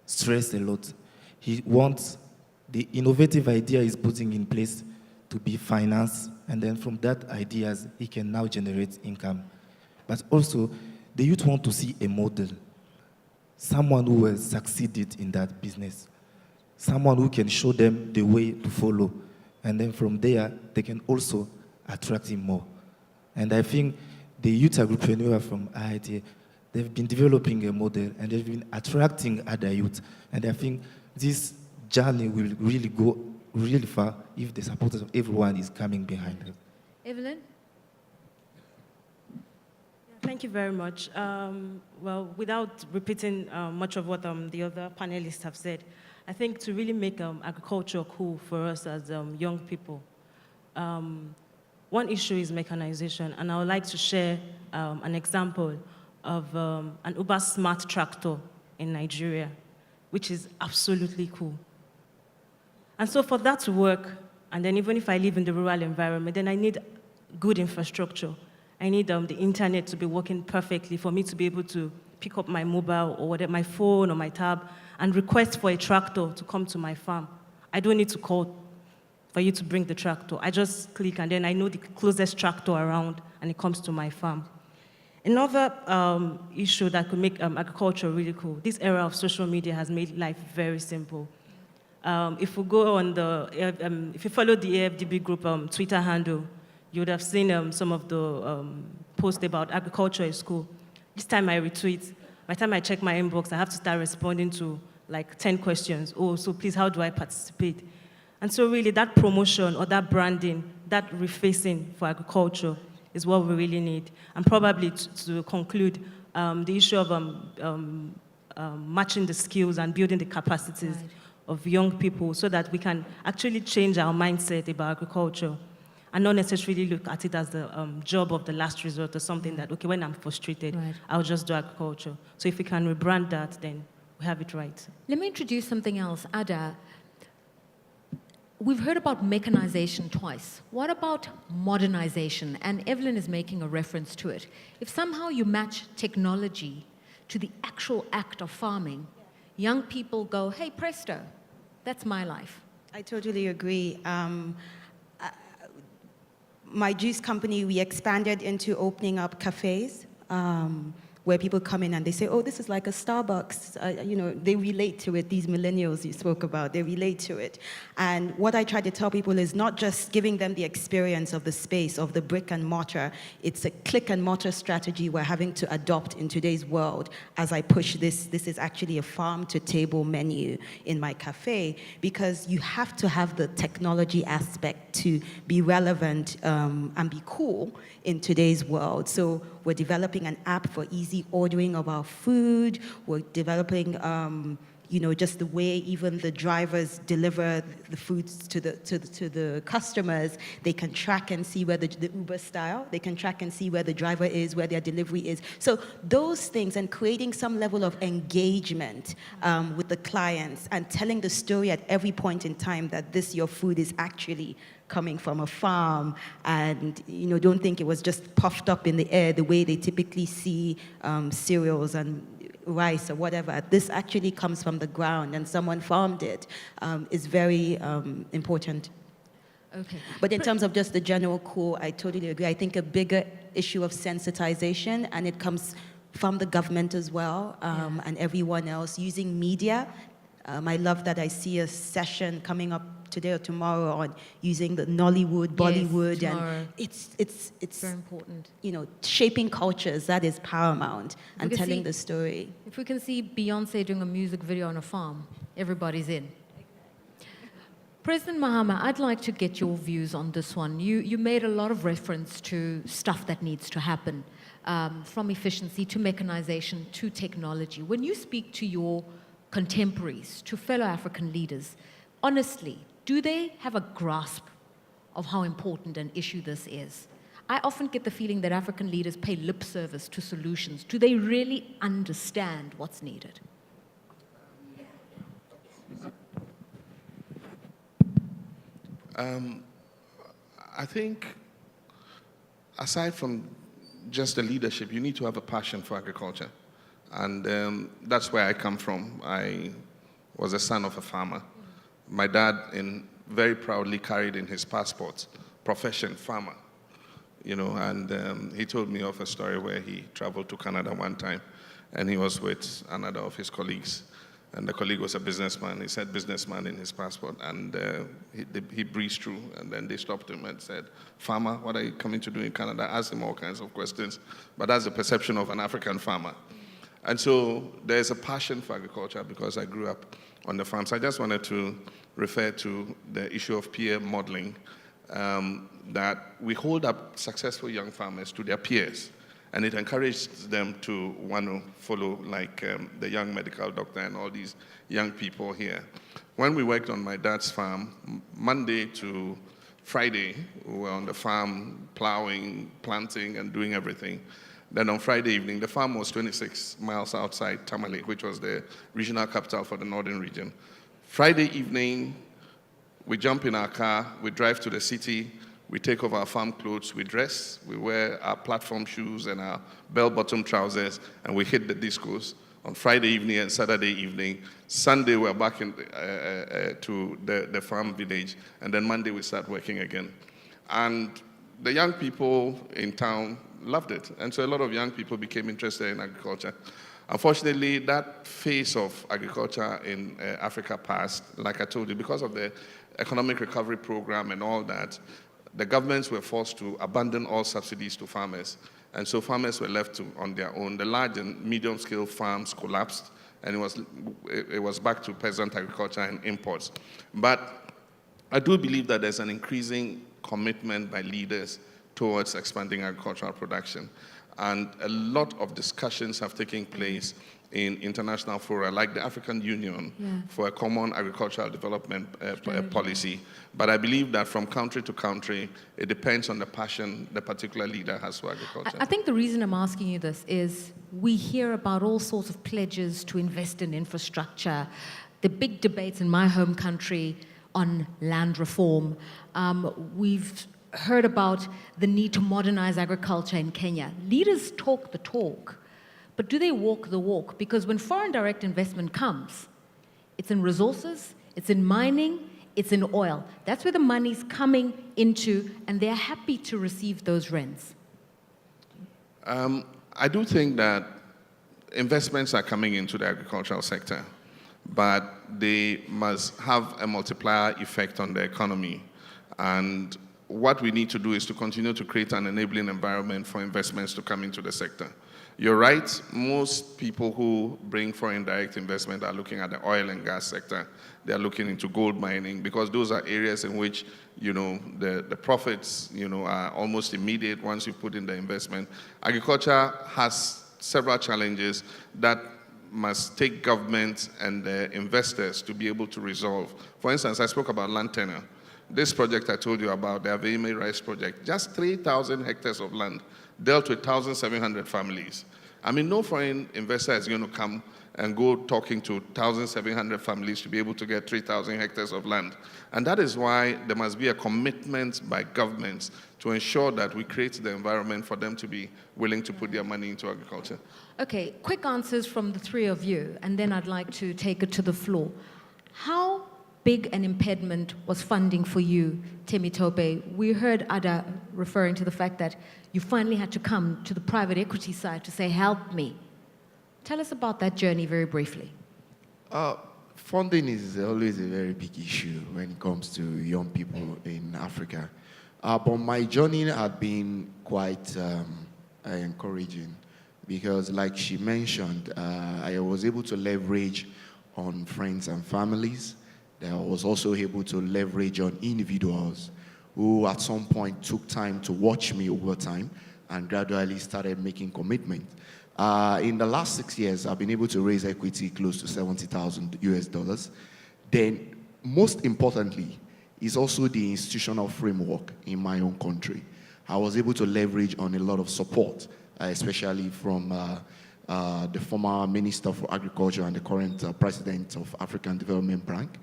stress a lot. He wants the innovative idea he's putting in place to be financed, and then from that ideas, he can now generate income. But also, the youth want to see a model, someone who has succeeded in that business, someone who can show them the way to follow, and then from there, they can also attract him more. And I think the youth agripreneur from IIT, they've been developing a model and they've been attracting other youth. And I think this journey will really go really far if the support of everyone is coming behind us. Evelyn? Thank you very much. Well, without repeating much of what the other panelists have said, I think to really make agriculture cool for us as young people, one issue is mechanization, and I would like to share an example of an Uber Smart tractor in Nigeria, which is absolutely cool. And so for that to work, and then even if I live in the rural environment, then I need good infrastructure. I need the internet to be working perfectly for me to be able to pick up my mobile or whatever, my phone or my tab, and request for a tractor to come to my farm. I don't need to call for you to bring the tractor. I just click and then I know the closest tractor around and it comes to my farm. Another issue that could make agriculture really cool, this era of social media has made life very simple. If we go on if you follow the AFDB group Twitter handle, you would have seen some of the posts about agriculture is cool. This time I retweet, by the time I check my inbox, I have to start responding to like 10 questions. Oh, so please, how do I participate? And so really that promotion or that branding, that refacing for agriculture is what we really need. And probably to conclude, the issue of matching the skills and building the capacities of young people so that we can actually change our mindset about agriculture. and not necessarily look at it as the job of the last resort or something that, okay, when I'm frustrated, Right. I'll just do agriculture. So if we can rebrand that, then we have it right. Let me introduce something else. Ada, we've heard about mechanization twice. What about modernization? And Evelyn is making a reference to it. If somehow you match technology to the actual act of farming, young people go, hey, presto, that's my life. I totally agree. My juice company, we expanded into opening up cafes where people come in and they say, oh, this is like a Starbucks. You know, they relate to it. These millennials you spoke about, they relate to it. And what I try to tell people is not just giving them the experience of the space, of the brick and mortar. It's a click and mortar strategy we're having to adopt in today's world. As I push this is actually a farm to table menu in my cafe, because you have to have the technology aspect to be relevant and be cool in today's world. So we're developing an app for easy ordering of our food. We're developing, you know, just the way even the drivers deliver the foods to the customers. They can track and see where the Uber style. They can track and see where the driver is, where their delivery is. So those things, and creating some level of engagement with the clients and telling the story at every point in time that your food is actually coming from a farm, and you know, don't think it was just puffed up in the air the way they typically see cereals and rice or whatever. This actually comes from the ground and someone farmed it, is very important. Okay. But in terms of just the general core, I totally agree. I think a bigger issue of sensitization, and it comes from the government as well, and everyone else using media. I love that I see a session coming up today or tomorrow on using the Nollywood, Bollywood, and it's very important. You know, shaping cultures, that is paramount, and telling the story. If we can see Beyonce doing a music video on a farm, everybody's in. President Mahama, I'd like to get your views on this one. You made a lot of reference to stuff that needs to happen, from efficiency to mechanization to technology. When you speak to your contemporaries, to fellow African leaders, honestly, do they have a grasp of how important an issue this is? I often get the feeling that African leaders pay lip service to solutions. Do they really understand what's needed? I think, aside from just the leadership, you need to have a passion for agriculture. And that's where I come from. I was a son of a farmer. My dad very proudly carried in his passport, profession, farmer. You know, and he told me of a story where he traveled to Canada one time, and he was with another of his colleagues. And the colleague was a businessman. He said businessman in his passport, and he breezed through, and then they stopped him and said, farmer, what are you coming to do in Canada? Asked him all kinds of questions, but that's the perception of an African farmer. And so there's a passion for agriculture because I grew up on the farm. So I just wanted to refer to the issue of peer modeling, that we hold up successful young farmers to their peers, and it encourages them to want to follow like the young medical doctor and all these young people here. When we worked on my dad's farm, Monday to Friday, we were on the farm plowing, planting, and doing everything. Then on Friday evening, the farm was 26 miles outside Tamale, which was the regional capital for the northern region. Friday evening, we jump in our car, we drive to the city, we take off our farm clothes, we dress, we wear our platform shoes and our bell-bottom trousers, and we hit the discos on Friday evening and Saturday evening. Sunday, we're back to the farm village, and then Monday, we start working again. And the young people in town loved it, and so a lot of young people became interested in agriculture. Unfortunately, that phase of agriculture in Africa passed, like I told you, because of the economic recovery program and all that. The governments were forced to abandon all subsidies to farmers, and so farmers were left on their own. The large and medium-scale farms collapsed, and it was back to peasant agriculture and imports. But I do believe that there's an increasing commitment by leaders towards expanding agricultural production. And a lot of discussions have taken place in international fora, like the African Union, for a common agricultural development policy. But I believe that from country to country, it depends on the passion the particular leader has for agriculture. I think the reason I'm asking you this is we hear about all sorts of pledges to invest in infrastructure, the big debates in my home country on land reform. We've heard about the need to modernize agriculture in Kenya. Leaders talk the talk, but do they walk the walk? Because when foreign direct investment comes, it's in resources, it's in mining, it's in oil. That's where the money's coming into, and they're happy to receive those rents. I do think that investments are coming into the agricultural sector, but they must have a multiplier effect on the economy. And what we need to do is to continue to create an enabling environment for investments to come into the sector. You're right, most people who bring foreign direct investment are looking at the oil and gas sector. They're looking into gold mining because those are areas in which, the profits, are almost immediate once you put in the investment. Agriculture has several challenges that must take government and the investors to be able to resolve. For instance, I spoke about land tenure. This project I told you about, the Aveime Rice Project, just 3,000 hectares of land dealt with 1,700 families. I mean, no foreign investor is going to come and go talking to 1,700 families to be able to get 3,000 hectares of land. And that is why there must be a commitment by governments to ensure that we create the environment for them to be willing to put their money into agriculture. Okay, quick answers from the three of you, and then I'd like to take it to the floor. How big an impediment was funding for you, Temitope? We heard Ada referring to the fact that you finally had to come to the private equity side to say, help me. Tell us about that journey very briefly. Funding is always a very big issue when it comes to young people in Africa. But my journey had been quite encouraging because, like she mentioned, I was able to leverage on friends and families. I was also able to leverage on individuals who at some point took time to watch me over time and gradually started making commitments. In the last 6 years, I've been able to raise equity close to $70,000. Then, most importantly, is also the institutional framework in my own country. I was able to leverage on a lot of support, especially from the former Minister for Agriculture and the current President of African Development Bank.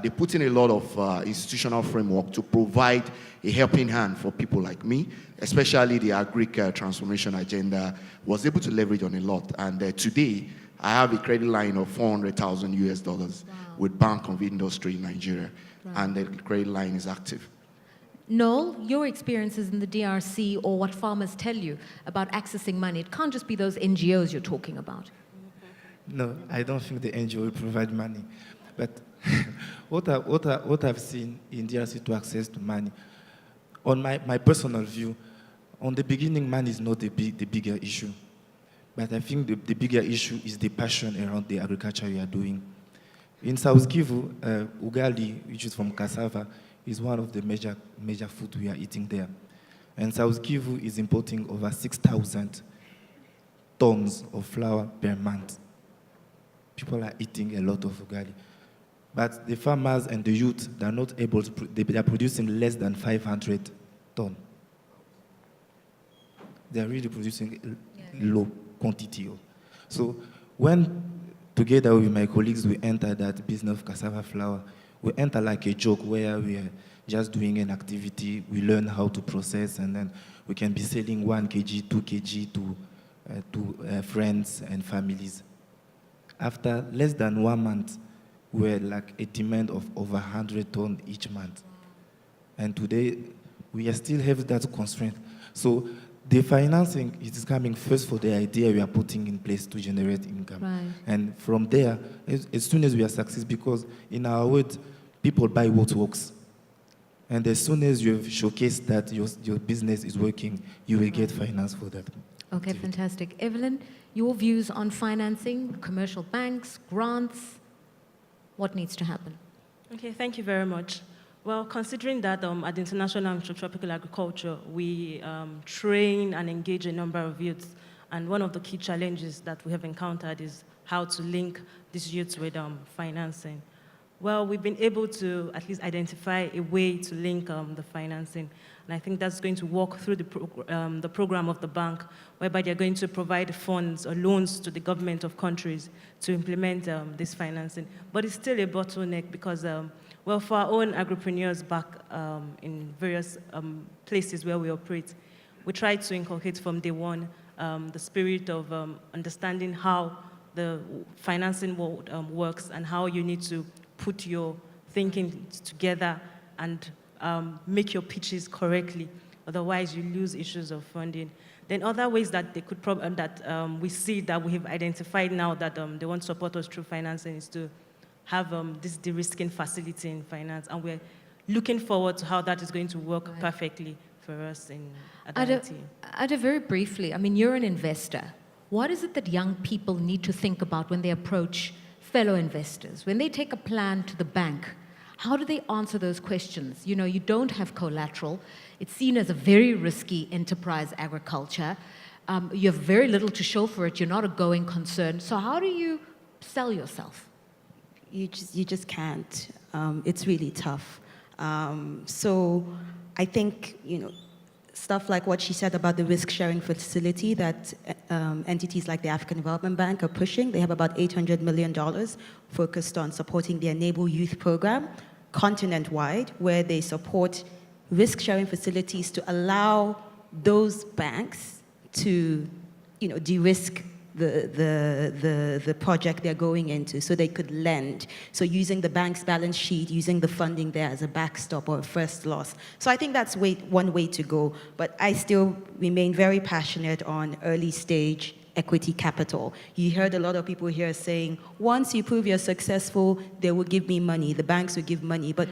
They put in a lot of institutional framework to provide a helping hand for people like me, especially the agric transformation agenda was able to leverage on a lot. And today, I have a credit line of $400,000 with Bank of Industry in Nigeria, and the credit line is active. Noel, your experiences in the DRC or what farmers tell you about accessing money, it can't just be those NGOs you're talking about. No, I don't think the NGO will provide money. But what I've seen in DRC to access to money, on my personal view, on the beginning, money is not the bigger issue. But I think the bigger issue is the passion around the agriculture we are doing. In South Kivu, ugali, which is from cassava, is one of the major food we are eating there. And South Kivu is importing over 6,000 tons of flour per month. People are eating a lot of ugali. But the farmers and the youth, they're not able to, they are producing less than 500 tons. They're really producing low quantity. So when, together with my colleagues, we enter that business of cassava flour, we enter like a joke where we are just doing an activity, we learn how to process, and then we can be selling 1 kg, 2 kg to friends and families. After less than 1 month, we're like a demand of over 100 tons each month. And today, we still have that constraint. So the financing is coming first for the idea we are putting in place to generate income. Right. And from there, as soon as we are successful, because in our world, people buy what works. And as soon as you have showcased that your business is working, you will get finance for that. Okay, fantastic. Evelyn, your views on financing, commercial banks, grants, what needs to happen? Okay, thank you very much. Well, considering that at the International and Tropical Agriculture, we train and engage a number of youths, and one of the key challenges that we have encountered is how to link these youths with financing. Well, we've been able to at least identify a way to link the financing, and I think that's going to work through the program of the bank, whereby they're going to provide funds or loans to the government of countries to implement this financing. But it's still a bottleneck because well, for our own agripreneurs back in various places where we operate, we try to inculcate from day one the spirit of understanding how the financing world works and how you need to put your thinking together and make your pitches correctly. Otherwise, you lose issues of funding. Then other ways that they could we see that we have identified now that they want to support us through financing is to have this de-risking facility in finance, and we're looking forward to how that is going to work perfectly for us in Adanti. Ada, very briefly, I mean, you're an investor. What is it that young people need to think about when they approach fellow investors? When they take a plan to the bank, how do they answer those questions? You know, you don't have collateral. It's seen as a very risky enterprise, agriculture. You have very little to show for it. You're not a going concern. So how do you sell yourself? You just can't. It's really tough. So I think, you know, stuff like what she said about the risk-sharing facility that entities like the African Development Bank are pushing. They have about $800 million focused on supporting the Enable Youth program continent-wide, where they support risk-sharing facilities to allow those banks to, you know, de-risk the project they're going into, so they could lend. So using the bank's balance sheet, using the funding there as a backstop or a first loss. So I think that's one way to go. But I still remain very passionate on early stage equity capital. You heard a lot of people here saying, once you prove you're successful, they will give me money. The banks will give money. But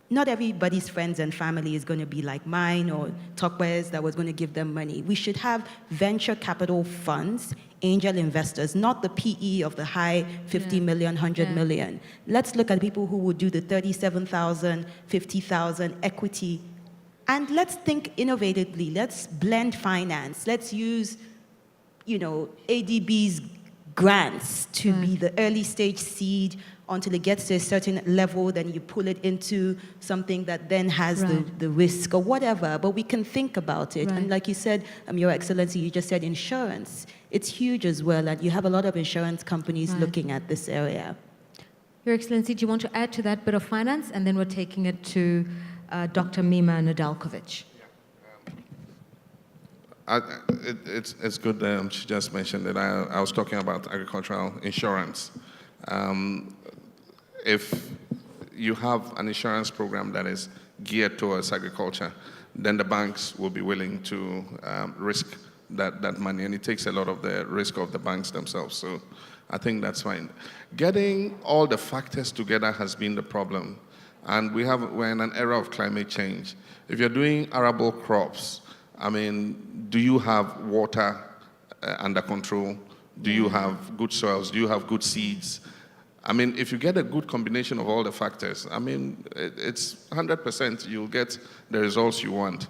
not everybody's friends and family is going to be like mine or Tokwe's that was going to give them money. We should have venture capital funds, angel investors, not the PE of the high 50 million, 100 million. Let's look at people who would do the 37,000, 50,000 equity. And let's think innovatively. Let's blend finance. Let's use, you know, ADB's grants to be the early stage seed until it gets to a certain level, then you pull it into something that then has the risk or whatever, but we can think about it. And like you said, Your Excellency, you just said insurance. It's huge as well, and you have a lot of insurance companies looking at this area. Your Excellency, do you want to add to that bit of finance? And then we're taking it to Dr. Mima Nadalkovic. It's good she just mentioned that I was talking about agricultural insurance. If you have an insurance program that is geared towards agriculture, then the banks will be willing to risk that money, and it takes a lot of the risk of the banks themselves. So I think that's fine. Getting all the factors together has been the problem, and we're in an era of climate change. If you're doing arable crops, I mean, do you have water under control? Do you have good soils? Do you have good seeds? I mean, if you get a good combination of all the factors, I mean, it's 100% you'll get the results you want.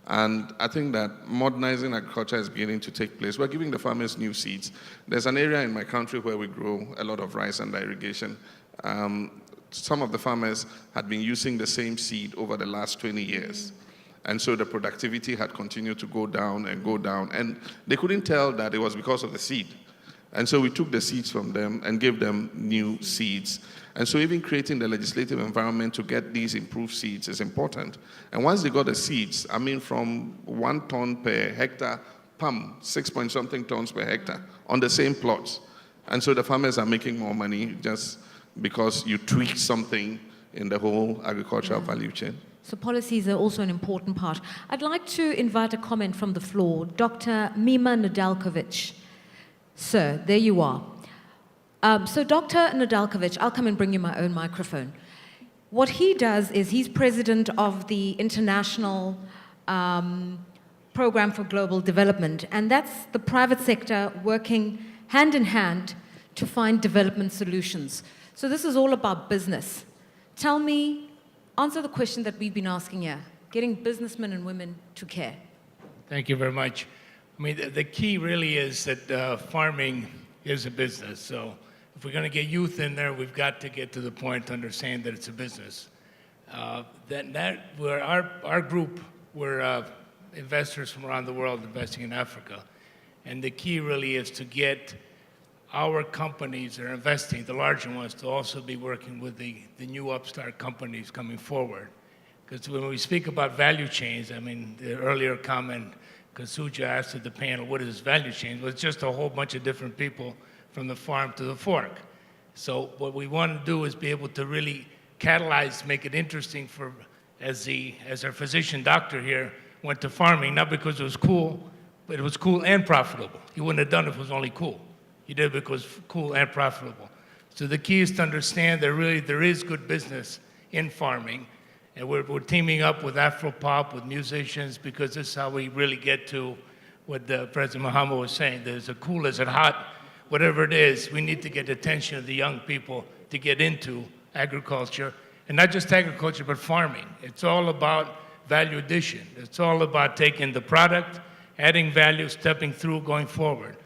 And I think that modernizing agriculture is beginning to take place. We're giving the farmers new seeds. There's an area in my country where we grow a lot of rice under irrigation. Some of the farmers had been using the same seed over the last 20 years. And so the productivity had continued to go down, and they couldn't tell that it was because of the seed. And so we took the seeds from them and gave them new seeds. And so even creating the legislative environment to get these improved seeds is important. And once they got the seeds, I mean, from 1 ton per hectare, 6-point-something tons per hectare on the same plots. And so the farmers are making more money just because you tweak something in the whole agricultural value chain. So policies are also an important part. I'd like to invite a comment from the floor. Dr. Mima Nadalkovic. Sir, there you are. So Dr. Nadalkovic, I'll come and bring you my own microphone. What he does is he's president of the International Program for Global Development, and that's the private sector working hand in hand to find development solutions. So this is all about business. Tell me, answer the question that we've been asking here, getting businessmen and women to care. Thank you very much. I mean, the key really is that farming is a business. So if we're going to get youth in there, we've got to get to the point to understand that it's a business. Where our group, we're investors from around the world investing in Africa. And the key really is to get our companies that are investing, the larger ones, to also be working with the new upstart companies coming forward. Because when we speak about value chains, I mean, the earlier comment, Kasuja asked at the panel, what is value chain? Well, it's just a whole bunch of different people from the farm to the fork. So what we want to do is be able to really catalyze, make it interesting for, as our physician doctor here went to farming, not because it was cool, but it was cool and profitable. He wouldn't have done it if it was only cool. He did it because it was cool and profitable. So the key is to understand that really there is good business in farming. And we're teaming up with Afropop, with musicians, because this is how we really get to what President Muhammad was saying. There's a cool, is it hot? Whatever it is, we need to get the attention of the young people to get into agriculture. And not just agriculture, but farming. It's all about value addition. It's all about taking the product, adding value, stepping through, going forward.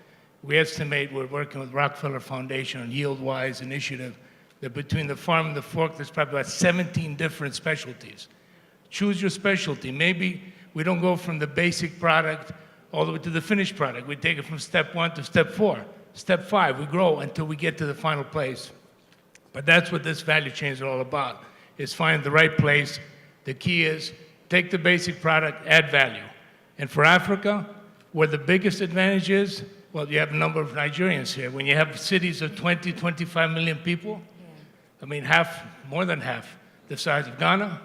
We estimate, we're working with Rockefeller Foundation on YieldWise initiative, that between the farm and the fork, there's probably about 17 different specialties. Choose your specialty. Maybe we don't go from the basic product all the way to the finished product. We take it from step 1 to step 4. Step 5, we grow until we get to the final place. But that's what this value chain is all about, is find the right place. The key is take the basic product, add value. And for Africa, where the biggest advantage is, well, you have a number of Nigerians here. When you have cities of 20, 25 million people, I mean, more than half the size of Ghana,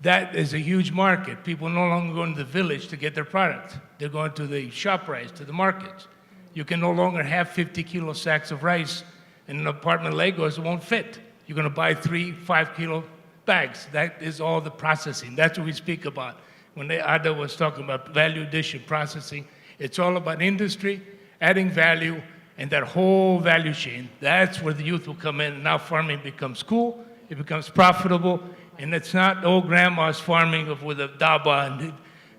that is a huge market. People no longer go into the village to get their product. They're going to the shop rice, to the markets. You can no longer have 50-kilo sacks of rice in an apartment in Lagos. It won't fit. You're going to buy 3 5-kilo bags. That is all the processing. That's what we speak about. When Ada was talking about value addition processing, it's all about industry, adding value, and that whole value chain. That's where the youth will come in. And now farming becomes cool, it becomes profitable, and it's not old grandma's farming with a daba and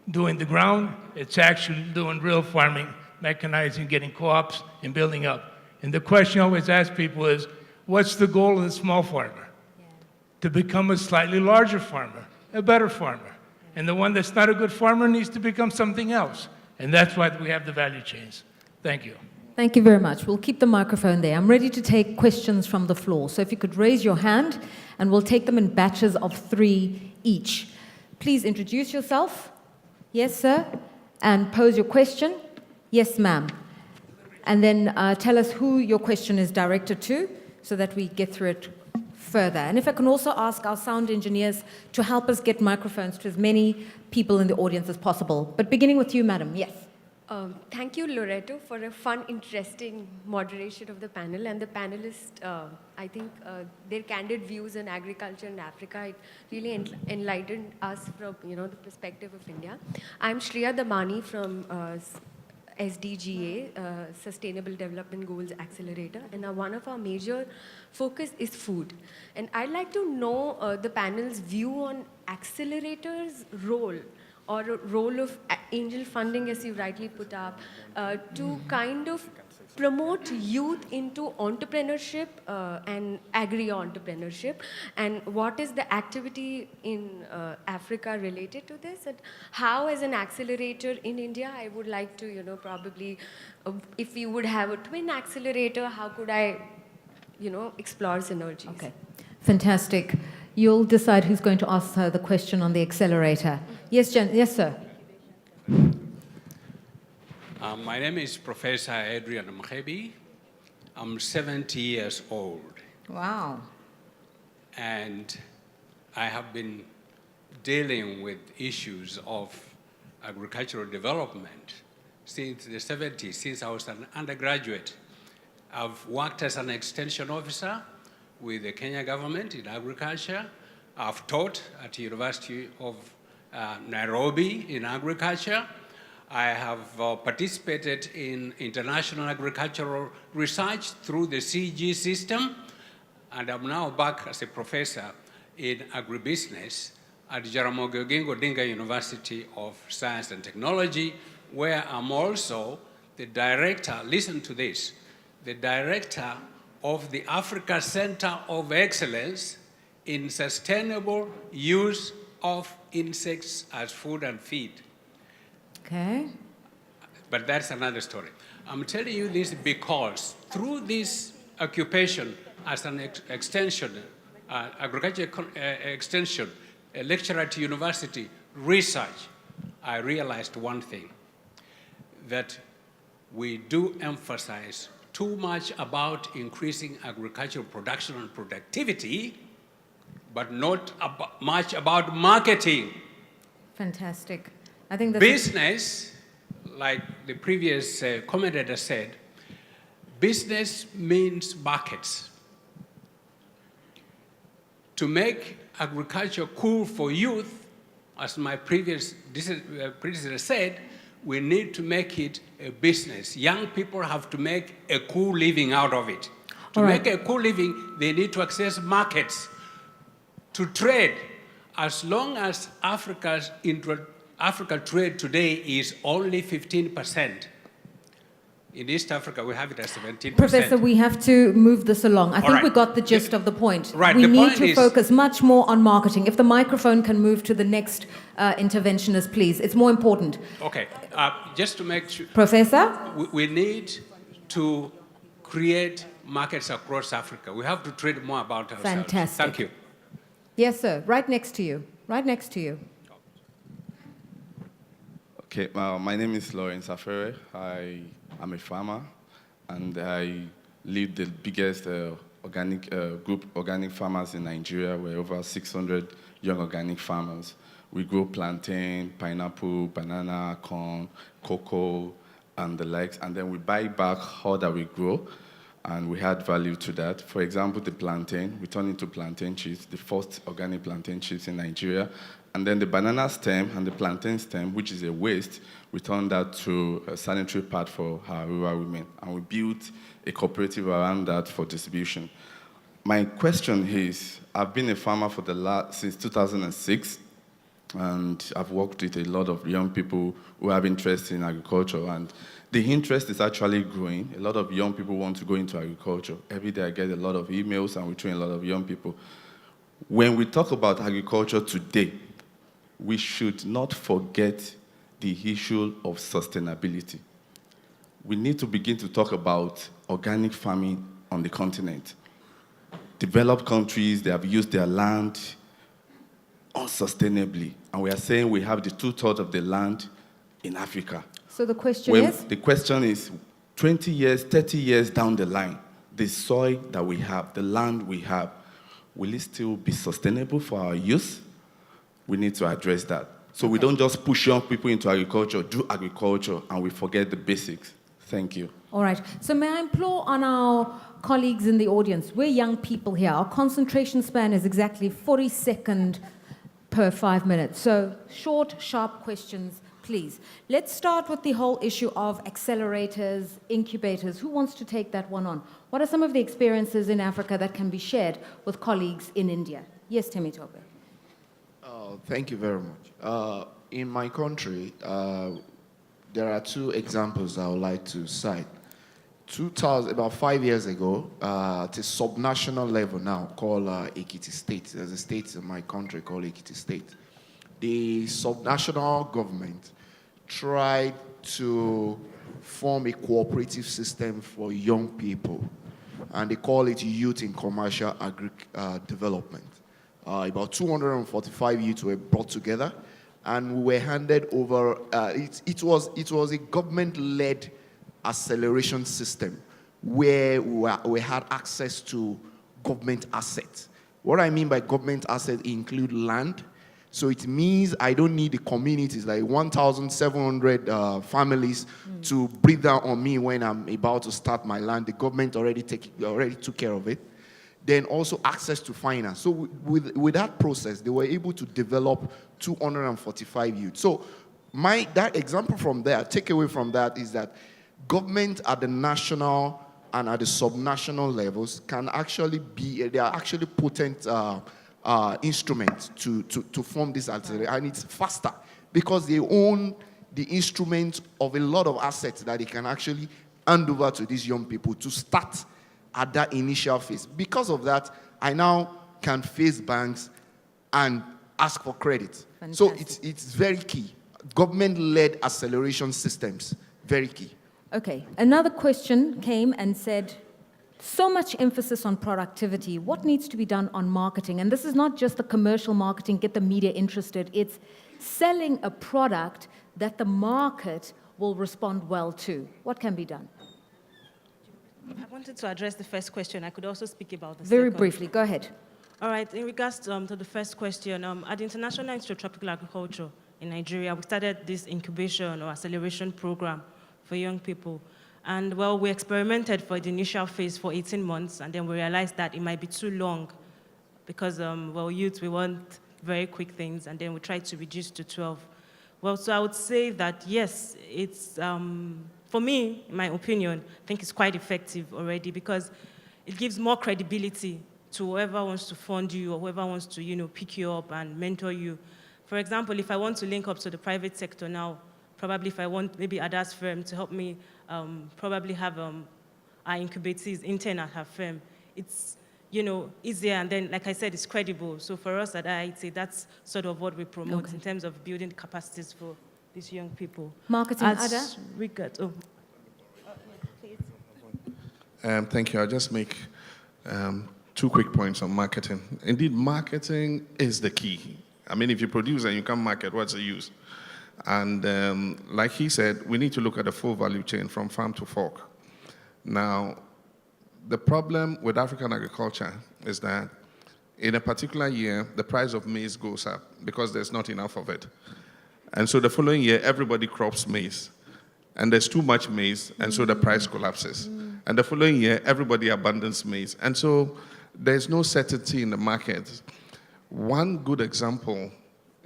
doing the ground. It's actually doing real farming, mechanizing, getting co-ops, and building up. And the question I always ask people is, what's the goal of the small farmer? To become a slightly larger farmer, a better farmer. And the one that's not a good farmer needs to become something else. And that's why we have the value chains. Thank you. Thank you very much. We'll keep the microphone there. I'm ready to take questions from the floor. So if you could raise your hand, and we'll take them in batches of 3 each. Please introduce yourself. Yes, sir. And pose your question. Yes, ma'am. And then tell us who your question is directed to so that we get through it further. And if I can also ask our sound engineers to help us get microphones to as many people in the audience as possible. But beginning with you, madam. Yes. Thank you, Loreto, for a fun, interesting moderation of the panel. And the panelists, I think their candid views on agriculture in Africa, it really enlightened us from the perspective of India. I'm Shreya Damani from SDGA, Sustainable Development Goals Accelerator. And one of our major focus is food. And I'd like to know the panel's view on accelerators' role, or a role of angel funding, as you rightly put up, to kind of promote youth into entrepreneurship and agri-entrepreneurship, and what is the activity in Africa related to this, and how, as an accelerator in India, I would like to, probably, if we would have a twin accelerator, how could I, explore synergies? Okay, fantastic. You'll decide who's going to ask the question on the accelerator. Yes, Jen. Yes, sir. My name is Professor Adrian Mkhebi. I'm 70 years old. Wow. And I have been dealing with issues of agricultural development since the 70s, since I was an undergraduate. I've worked as an extension officer with the Kenya government in agriculture. I've taught at the University of Nairobi in agriculture. I have participated in international agricultural research through the CG system, and I'm now back as a professor in agribusiness at Jaramogi Oginga Odinga University of Science and Technology, where I'm also the director, listen to this, the director of the Africa Center of Excellence in Sustainable Use of Insects as Food and Feed. Okay. But that's another story. I'm telling you this because through this occupation as an extension, agriculture extension, a lecturer at university, research, I realized one thing, that we do emphasize too much about increasing agricultural production and productivity, but not much about marketing. Fantastic. I think that's Business, like the previous commentator said, business means markets. To make agriculture cool for youth, as my predecessor said, we need to make it a business. Young people have to make a cool living out of it. To make a cool living, they need to access markets to trade. As long as Africa trade today is only 15%. In East Africa, we have it at 17%. Professor, we have to move this along. I think we got the gist of the point. Right, we the need point to is, focus much more on marketing. If the microphone can move to the next interventionist, please. It's more important. Okay, just to make sure. Professor? We need to create markets across Africa. We have to trade more about ourselves. Fantastic. Thank you. Yes, sir. Right next to you. Right next to you. Okay, my name is Lawrence Afere. I am a farmer, and I lead the biggest organic farmers in Nigeria. We're over 600 young organic farmers. We grow plantain, pineapple, banana, corn, cocoa, and the likes, and then we buy back all that we grow, and we add value to that. For example, the plantain, we turn into plantain chips, the first organic plantain chips in Nigeria. And then the banana stem and the plantain stem, which is a waste, we turn that to a sanitary pad for our rural women. And we built a cooperative around that for distribution. My question is, I've been a farmer since 2006, and I've worked with a lot of young people who have interest in agriculture, and the interest is actually growing. A lot of young people want to go into agriculture. Every day I get a lot of emails, and we train a lot of young people. When we talk about agriculture today, we should not forget the issue of sustainability. We need to begin to talk about organic farming on the continent. Developed countries, they have used their land unsustainably, and we are saying we have the 2/3 of the land in Africa. So the question is? The question is, 20 years, 30 years down the line, the soil that we have, the land we have, will it still be sustainable for our youth? We need to address that. So we don't just push young people into agriculture, do agriculture, and we forget the basics. Thank you. All right. So may I implore on our colleagues in the audience, we're young people here. Our concentration span is exactly 40 seconds per 5 minutes. So short, sharp questions, please. Let's start with the whole issue of accelerators, incubators. Who wants to take that one on? What are some of the experiences in Africa that can be shared with colleagues in India? Yes, Temitope. Thank you very much. In my country, there are two examples I would like to cite. About 5 years ago, at a subnational level now called Ekiti State. There's a state in my country called Ekiti State. The subnational government tried to form a cooperative system for young people, and they call it Youth in Commercial Development. About 245 youths were brought together, and we were handed over. It was a government-led acceleration system where we had access to government assets. What I mean by government assets include land. So it means I don't need the communities, like 1,700 families, to breathe down on me when I'm about to start my land. The government already took care of it. Then also access to finance. So with that process, they were able to develop 245 youths. So that example from there, takeaway from that is that government at the national and at the subnational levels can actually they are actually potent instrument to form this accelerator, and it's faster because they own the instrument of a lot of assets that they can actually hand over to these young people to start at that initial phase. Because of that, I now can face banks and ask for credit. Fantastic. So it's very key. Government-led acceleration systems, very key. Okay, another question came and said, so much emphasis on productivity. What needs to be done on marketing? And this is not just the commercial marketing, get the media interested. It's selling a product that the market will respond well to. What can be done? I wanted to address the first question. I could also speak about the Very second. briefly, go ahead. All right, in regards to the first question, at the International Institute of Tropical Agriculture in Nigeria, we started this incubation or acceleration program for young people. And well, we experimented for the initial phase for 18 months, and then we realized that it might be too long because, well, youth, we want very quick things, and then we tried to reduce to 12. Well, so I would say that, yes, it's, for me, in my opinion, I think it's quite effective already because it gives more credibility to whoever wants to fund you or whoever wants to, pick you up and mentor you. For example, if I want to link up to the private sector now, probably if I want maybe Ada's firm to help me probably have our incubatees intern at her firm, it's, easier, and then, like I said, it's credible. So for us at IIT, that's sort of what we promote in terms of building capacities for these young people. Marketing, Ada? Thank you. I'll just make 2 quick points on marketing. Indeed, marketing is the key. I mean, if you produce and you can't market, what's the use? And like he said, we need to look at the full value chain from farm to fork. Now, the problem with African agriculture is that in a particular year, the price of maize goes up because there's not enough of it. And so the following year, everybody crops maize. And there's too much maize, and so the price collapses. And the following year, everybody abandons maize. And so there's no certainty in the market. One good example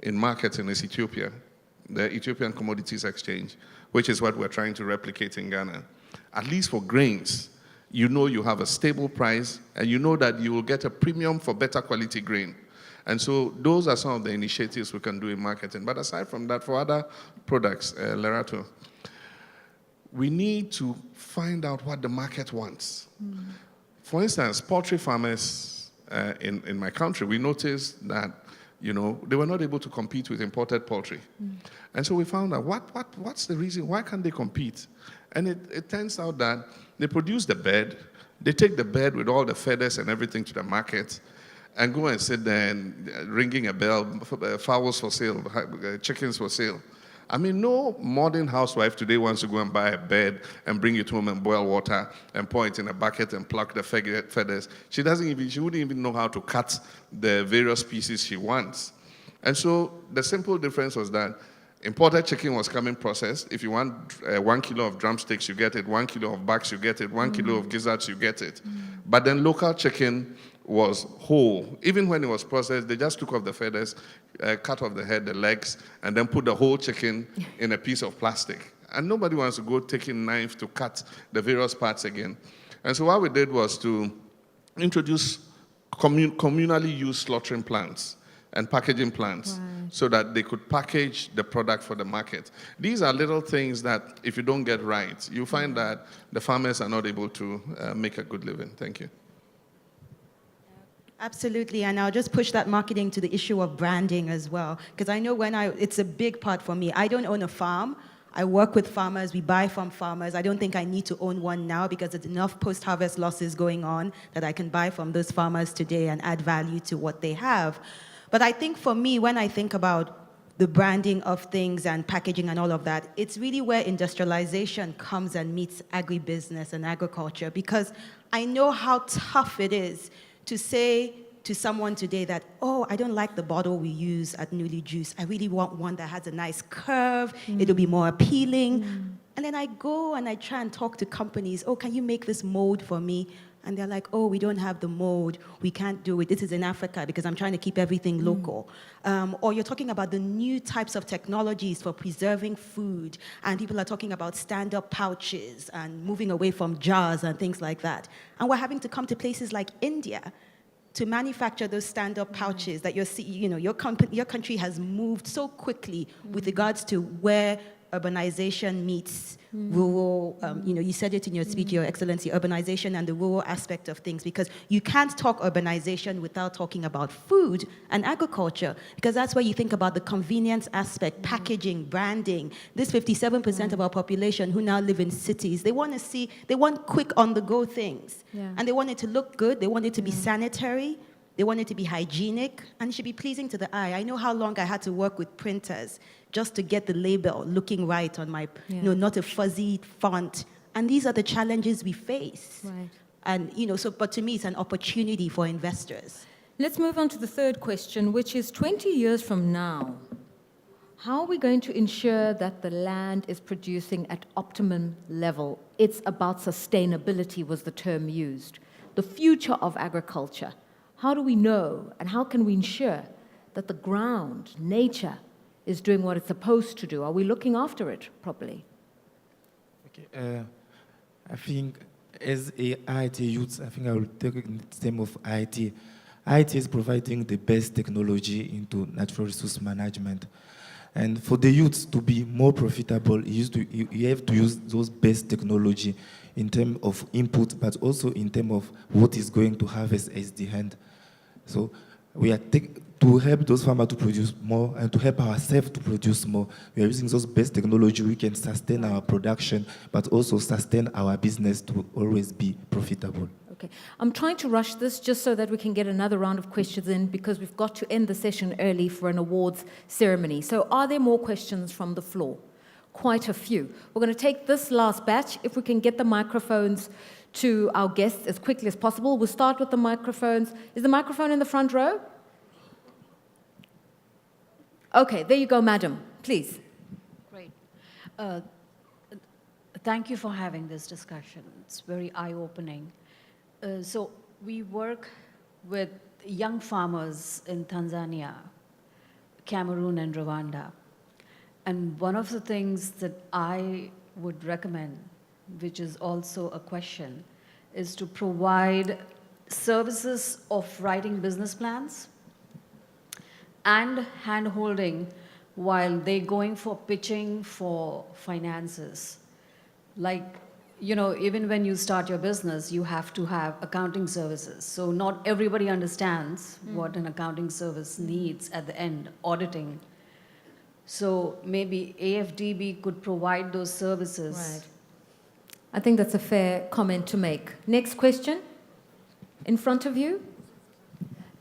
in marketing is Ethiopia, the Ethiopian Commodities Exchange, which is what we're trying to replicate in Ghana. At least for grains, you have a stable price, and you know that you will get a premium for better quality grain. And so those are some of the initiatives we can do in marketing. But aside from that, for other products, Lerato, we need to find out what the market wants. For instance, poultry farmers in my country, we noticed that they were not able to compete with imported poultry. And so we found out what's the reason, why can't they compete? And it turns out that they produce the bed, they take the bed with all the feathers and everything to the market, and go and sit there and ringing a bell, fowls for sale, chickens for sale. I mean, no modern housewife today wants to go and buy a bed and bring it home and boil water and pour it in a bucket and pluck the feathers. She wouldn't even know how to cut the various pieces she wants. And so the simple difference was that imported chicken was coming processed. If you want 1 kilo of drumsticks, you get it. 1 kilo of backs, you get it. 1 kilo of gizzards, you get it. But then local chicken was whole. Even when it was processed, they just took off the feathers, cut off the head, the legs, and then put the whole chicken in a piece of plastic. And nobody wants to go taking a knife to cut the various parts again. And so what we did was to introduce communally used slaughtering plants and packaging plants so that they could package the product for the market. These are little things that if you don't get right, you find that the farmers are not able to make a good living. Thank you. Absolutely, and I'll just push that marketing to the issue of branding as well, because I know it's a big part for me. I don't own a farm. I work with farmers, we buy from farmers. I don't think I need to own one now because there's enough post-harvest losses going on that I can buy from those farmers today and add value to what they have. But I think for me, when I think about the branding of things and packaging and all of that, it's really where industrialization comes and meets agribusiness and agriculture, because I know how tough it is to say to someone today that, oh, I don't like the bottle we use at Newly Juice. I really want one that has a nice curve. It'll be more appealing. And then I go and I try and talk to companies. Oh, can you make this mold for me? And they're like, oh, we don't have the mold. We can't do it. This is in Africa because I'm trying to keep everything local. Or you're talking about the new types of technologies for preserving food. And people are talking about stand-up pouches and moving away from jars and things like that. And we're having to come to places like India to manufacture those stand-up pouches that your country has moved so quickly with regards to where urbanization meets rural, you said it in your speech, Your Excellency, urbanization and the rural aspect of things, because you can't talk urbanization without talking about food and agriculture, because that's where you think about the convenience aspect, packaging, branding. This 57% of our population who now live in cities, they want quick on-the-go things. Yeah. And they want it to look good, they want it to be sanitary, they want it to be hygienic, and it should be pleasing to the eye. I know how long I had to work with printers just to get the label looking right on my, not a fuzzy font. And these are the challenges we face. Right. And, but to me, it's an opportunity for investors. Let's move on to the third question, which is 20 years from now, how are we going to ensure that the land is producing at optimum level? It's about sustainability was the term used. The future of agriculture. How do we know and how can we ensure that the ground, nature, is doing what it's supposed to do? Are we looking after it properly? Okay, I think as a IT youth, I think I will take it in terms of IT. IT is providing the best technology into natural resource management. And for the youth to be more profitable, you have to use those best technology in terms of input, but also in terms of what is going to harvest as the end. So we are to help those farmers to produce more and to help ourselves to produce more. We are using those best technology. We can sustain our production, but also sustain our business to always be profitable. Okay, I'm trying to rush this just so that we can get another round of questions in because we've got to end the session early for an awards ceremony. So are there more questions from the floor? Quite a few. We're going to take this last batch. If we can get the microphones to our guests as quickly as possible. We'll start with the microphones. Is the microphone in the front row? Okay, there you go, madam. Please. Great. Thank you for having this discussion. It's very eye-opening. So we work with young farmers in Tanzania, Cameroon, and Rwanda. And one of the things that I would recommend, which is also a question, is to provide services of writing business plans and hand-holding while they're going for pitching for finances. Like, even when you start your business, you have to have accounting services. So not everybody understands what an accounting service needs at the end, auditing. So maybe AFDB could provide those services. Right. I think that's a fair comment to make. Next question, in front of you.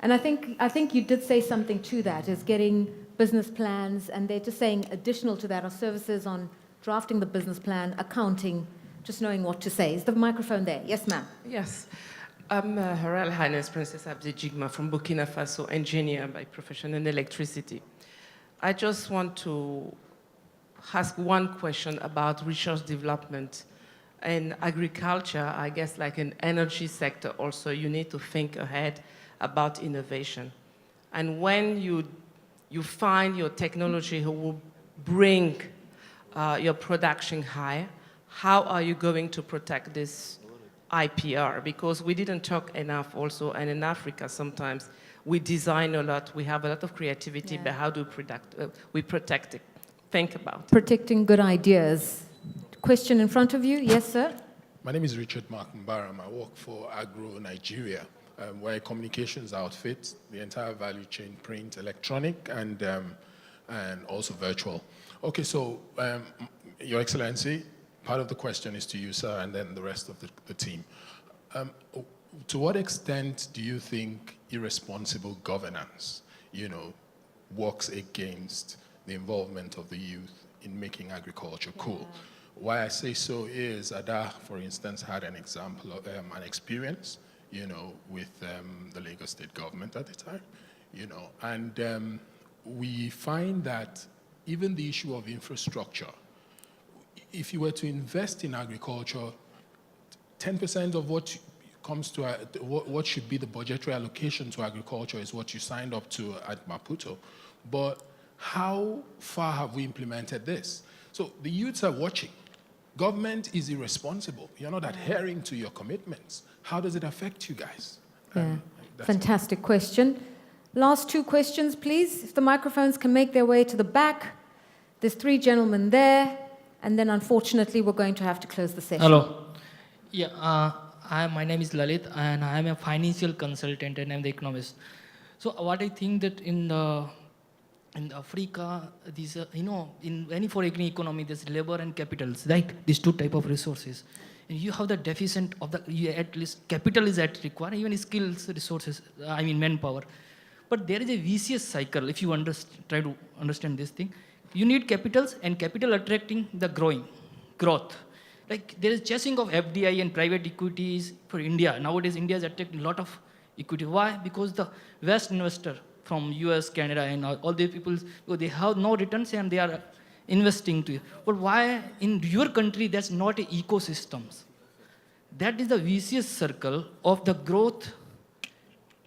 And I think you did say something to that, is getting business plans, and they're just saying additional to that are services on drafting the business plan, accounting, just knowing what to say. Is the microphone there? Yes, ma'am. Yes. I'm Her Royal Highness Princess Abdi Jigma from Burkina Faso, engineer by profession in electricity. I just want to ask one question about research development. In agriculture, I guess like in energy sector also, you need to think ahead about innovation. And when you find your technology who will bring your production high, how are you going to protect this IPR? Because we didn't talk enough also, and in Africa sometimes we design a lot, we have a lot of creativity, but how do we protect it? Think about it. Protecting good ideas. Question in front of you. Yes, sir. My name is Richard Mark Mbaram. I work for Agra, Nigeria. We're a communications outfit, the entire value chain, print, electronic, and also virtual. Okay, so Your Excellency, part of the question is to you, sir, and then the rest of the team. To what extent do you think irresponsible governance, works against the involvement of the youth in making agriculture cool? Why I say so is Ada, for instance, had an example of an experience, with the Lagos state government at the time, and we find that even the issue of infrastructure, if you were to invest in agriculture, 10% of what comes to what should be the budgetary allocation to agriculture is what you signed up to at Maputo. But how far have we implemented this? So the youths are watching. Government is irresponsible. You're not adhering to your commitments. How does it affect you guys? Fantastic question. Last two questions, please. If the microphones can make their way to the back. There's three gentlemen there, and then unfortunately we're going to have to close the session. Hello. Yeah, my name is Lalit, and I am a financial consultant and I'm the economist. So what I think that in Africa, these in any foreign economy, there's labor and capitals, right? These two type of resources. And you have the deficit of at least capital is at require, even skills, resources, I mean manpower. But there is a vicious cycle, if you try to understand this thing. You need capitals, and capital attracting the growth. Like there is chasing of FDI and private equities for India. Nowadays, India is attracting a lot of equity. Why? Because the West investor from US, Canada, and all these people, they have no returns and they are investing to you. But why in your country there's not an ecosystems? That is the vicious circle of the growth,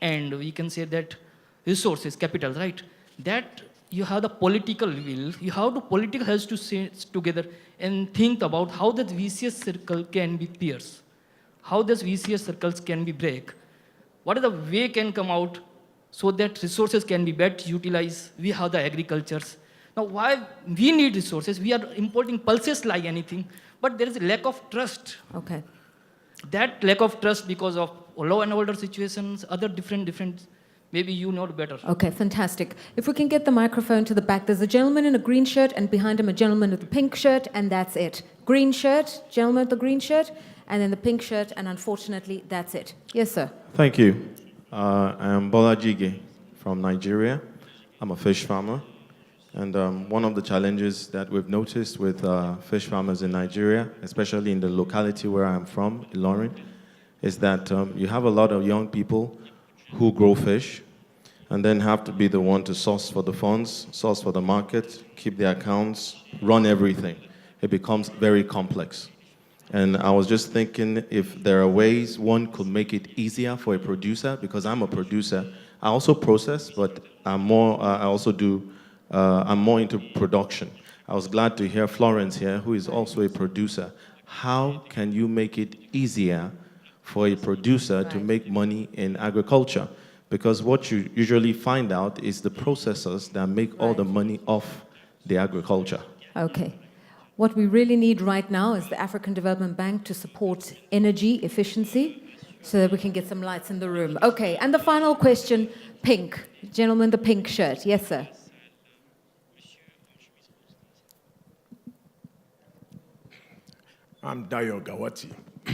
and we can say that resources, capital, right? That you have the political will, you have the political has to sit together and think about how that vicious circle can be pierced, how these vicious circles can be break, what is the way can come out so that resources can be better utilized. We have the agricultures. Now why we need resources, we are importing pulses like anything, but there is a lack of trust. Okay. That lack of trust because of law and order situations, other different, maybe you know better. Okay, fantastic. If we can get the microphone to the back, there's a gentleman in a green shirt, and behind him a gentleman with a pink shirt, and that's it. Green shirt, gentleman with the green shirt, and then the pink shirt, and unfortunately, that's it. Yes, sir. Thank you. I'm Bola Jige from Nigeria. I'm a fish farmer. And one of the challenges that we've noticed with fish farmers in Nigeria, especially in the locality where I'm from, Ilorin, is that you have a lot of young people who grow fish and then have to be the one to source for the funds, source for the market, keep the accounts, run everything. It becomes very complex. And I was just thinking if there are ways one could make it easier for a producer, because I'm a producer. I also process, but I'm more into production. I was glad to hear Florence here, who is also a producer. How can you make it easier for a producer to make money in agriculture? Because what you usually find out is the processors that make all the money off the agriculture. Okay. What we really need right now is the African Development Bank to support energy efficiency so that we can get some lights in the room. Okay, and the final question, pink. Gentleman, the pink shirt. Yes, sir. I'm Dayo Gawati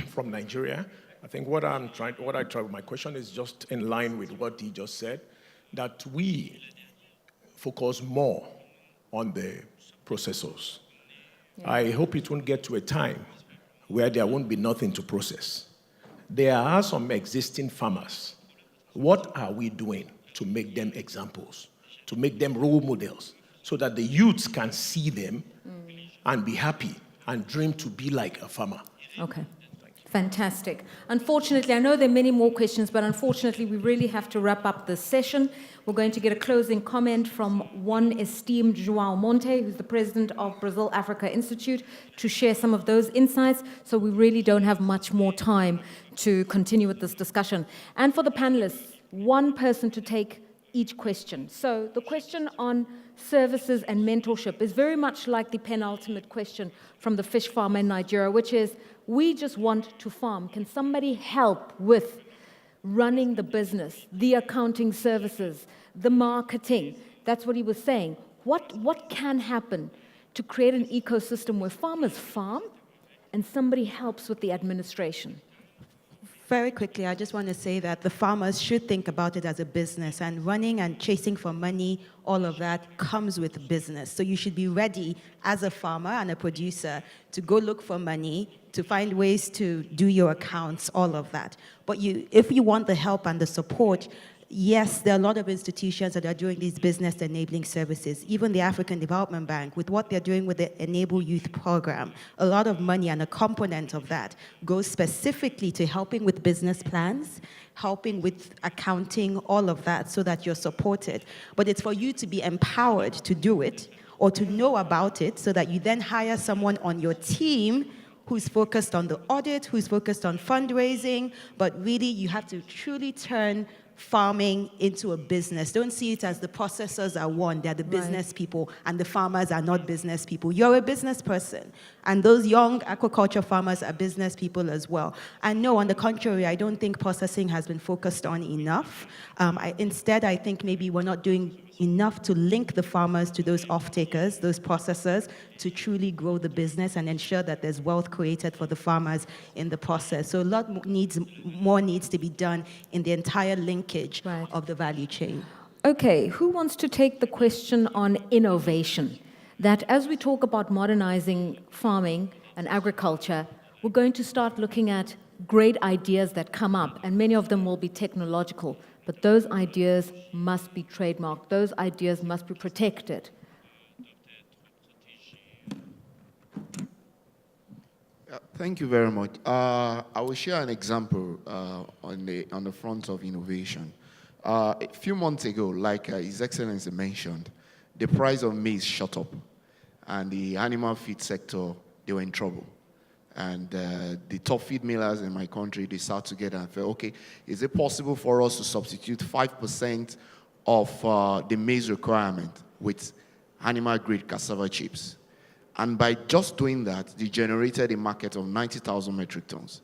from Nigeria. I think my question is just in line with what he just said, that we focus more on the processors. Yeah. I hope it won't get to a time where there won't be nothing to process. There are some existing farmers. What are we doing to make them examples, to make them role models, so that the youths can see them and be happy and dream to be like a farmer? Okay. Fantastic. Unfortunately, I know there are many more questions, but unfortunately, we really have to wrap up this session. We're going to get a closing comment from one esteemed João Monte, who's the president of Brazil Africa Institute, to share some of those insights. So we really don't have much more time to continue with this discussion. And for the panelists, one person to take each question. So the question on services and mentorship is very much like the penultimate question from the fish farmer in Nigeria, which is, we just want to farm. Can somebody help with running the business, the accounting services, the marketing? That's what he was saying. What can happen to create an ecosystem where farmers farm and somebody helps with the administration? Very quickly, I just want to say that the farmers should think about it as a business, and running and chasing for money, all of that comes with business. So you should be ready as a farmer and a producer to go look for money, to find ways to do your accounts, all of that. But if you want the help and the support, yes, there are a lot of institutions that are doing these business enabling services. Even the African Development Bank, with what they're doing with the Enable Youth program, a lot of money and a component of that goes specifically to helping with business plans, helping with accounting, all of that, so that you're supported. But it's for you to be empowered to do it or to know about it so that you then hire someone on your team who's focused on the audit, who's focused on fundraising, but really you have to truly turn farming into a business. Don't see it as the processors are one, they're the business people, and the farmers are not business people. You're a business person, and those young aquaculture farmers are business people as well. And no, on the contrary, I don't think processing has been focused on enough. Instead, I think maybe we're not doing enough to link the farmers to those off-takers, those processors, to truly grow the business and ensure that there's wealth created for the farmers in the process. So a lot more needs to be done in the entire linkage of the value chain. Okay, who wants to take the question on innovation? That as we talk about modernizing farming and agriculture, we're going to start looking at great ideas that come up, and many of them will be technological. But those ideas must be trademarked. Those ideas must be protected. Thank you very much. I will share an example on the front of innovation. A few months ago, like His Excellency mentioned, the price of maize shot up, and the animal feed sector, they were in trouble. And the top feed millers in my country, they sat together and felt, okay, is it possible for us to substitute 5% of the maize requirement with animal-grade cassava chips? And by just doing that, they generated a market of 90,000 metric tons.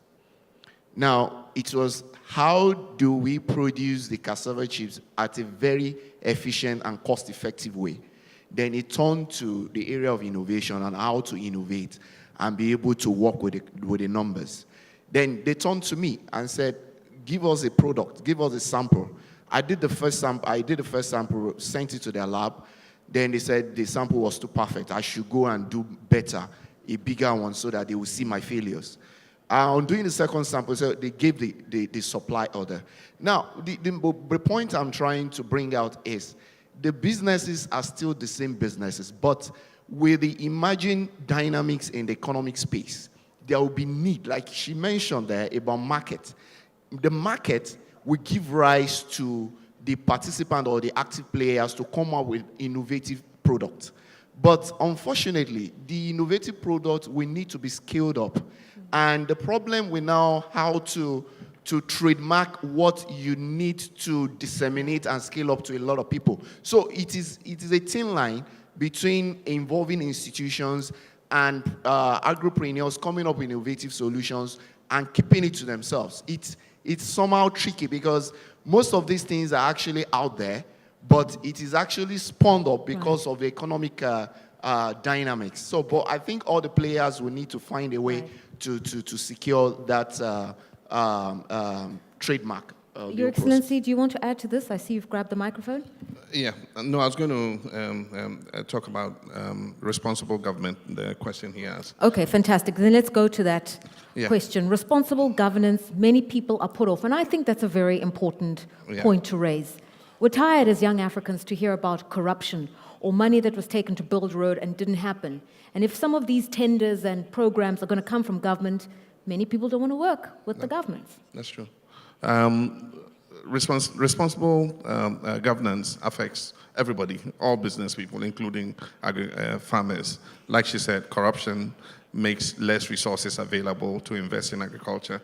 Now, it was how do we produce the cassava chips at a very efficient and cost-effective way? Then it turned to the area of innovation and how to innovate and be able to work with the numbers. Then they turned to me and said, give us a product, give us a sample. I did the first sample, sent it to their lab. Then they said the sample was too perfect. I should go and do better, a bigger one, so that they will see my failures. On doing the second sample, so they gave the supply order. Now, the point I'm trying to bring out is the businesses are still the same businesses, but with the emerging dynamics in the economic space, there will be need, like she mentioned there, about market. The market will give rise to the participant or the active players to come up with innovative products. But unfortunately, the innovative product will need to be scaled up. And the problem we now how to trademark what you need to disseminate and scale up to a lot of people. So it is a thin line between involving institutions and agripreneurs coming up with innovative solutions and keeping it to themselves. It's somehow tricky because most of these things are actually out there, but it is actually spawned up because of the economic dynamics. So, but I think all the players will need to find a way to secure that trademark. Your Excellency, do you want to add to this? I see you've grabbed the microphone. Yeah, no, I was going to talk about responsible government, the question he asked. Okay, fantastic. Then let's go to that question. Responsible governance, many people are put off, and I think that's a very important point to raise. We're tired as young Africans to hear about corruption or money that was taken to build a road and didn't happen. And if some of these tenders and programs are going to come from government, many people don't want to work with the governments. That's true. Responsible governance affects everybody, all business people, including farmers. Like she said, corruption makes less resources available to invest in agriculture.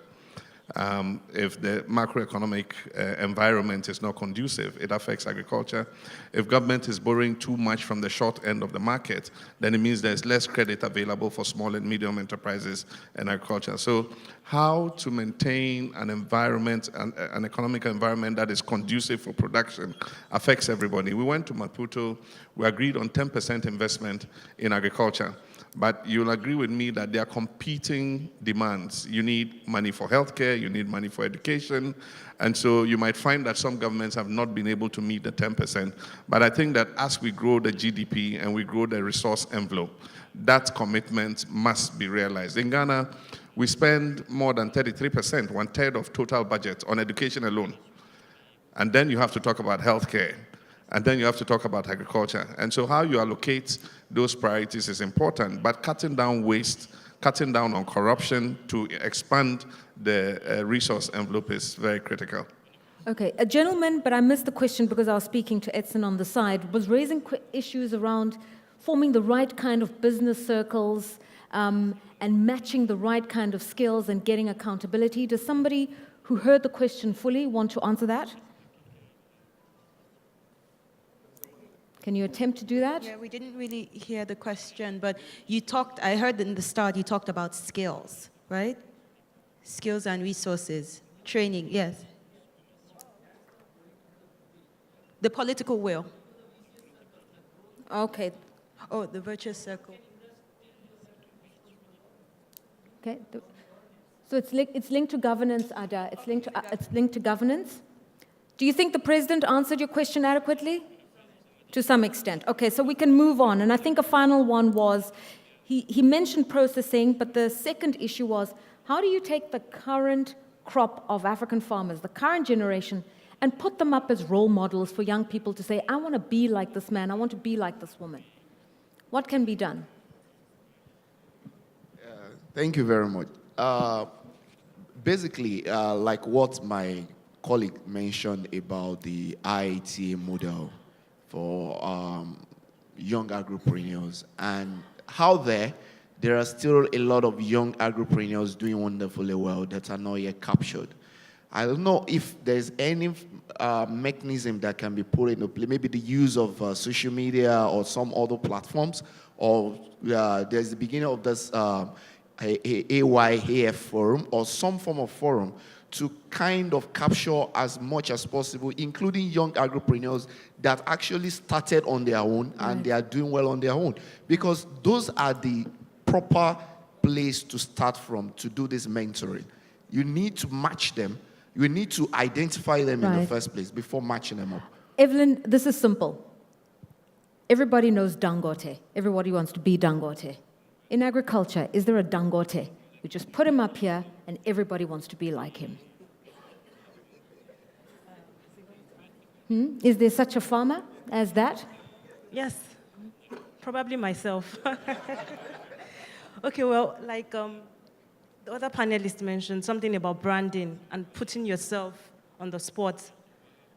If the macroeconomic environment is not conducive, it affects agriculture. If government is borrowing too much from the short end of the market, then it means there's less credit available for small and medium enterprises in agriculture. So how to maintain an environment, an economic environment that is conducive for production affects everybody. We went to Maputo, we agreed on 10% investment in agriculture. But you'll agree with me that there are competing demands. You need money for healthcare, you need money for education, and so you might find that some governments have not been able to meet the 10%. But I think that as we grow the GDP and we grow the resource envelope, that commitment must be realized. In Ghana, we spend more than 33%, 1/3 of total budget on education alone. And then you have to talk about healthcare. And then you have to talk about agriculture. And so how you allocate those priorities is important, but cutting down waste, cutting down on corruption to expand the resource envelope is very critical. Okay, a gentleman, but I missed the question because I was speaking to Edson on the side, was raising issues around forming the right kind of business circles and matching the right kind of skills and getting accountability. Does somebody who heard the question fully want to answer that? Can you attempt to do that? Yeah, we didn't really hear the question, but I heard in the start you talked about skills, right? Skills and resources, training, yes. The political will. Okay. Oh, the virtuous circle. Okay. So it's linked to governance, Ada. It's linked to governance. Do you think the president answered your question adequately? To some extent. Okay, so we can move on. And I think a final one was, he mentioned processing, but the second issue was, how do you take the current crop of African farmers, the current generation, and put them up as role models for young people to say, I want to be like this man, I want to be like this woman? What can be done? Thank you very much. Basically, like what my colleague mentioned about the IITA model for young agripreneurs, and how there are still a lot of young agripreneurs doing wonderfully well that are not yet captured. I don't know if there's any mechanism that can be put into play, maybe the use of social media or some other platforms, or there's the beginning of this AYAF forum or some form of forum to kind of capture as much as possible, including young agripreneurs that actually started on their own and they are doing well on their own. Because those are the proper place to start from to do this mentoring. You need to match them. You need to identify them in the first place before matching them up. Evelyn, this is simple. Everybody knows Dangote. Everybody wants to be Dangote. In agriculture, is there a Dangote? You just put him up here, and everybody wants to be like him. Is there such a farmer as that? Yes, probably myself. Okay, well, like the other panelists mentioned, something about branding and putting yourself on the spot.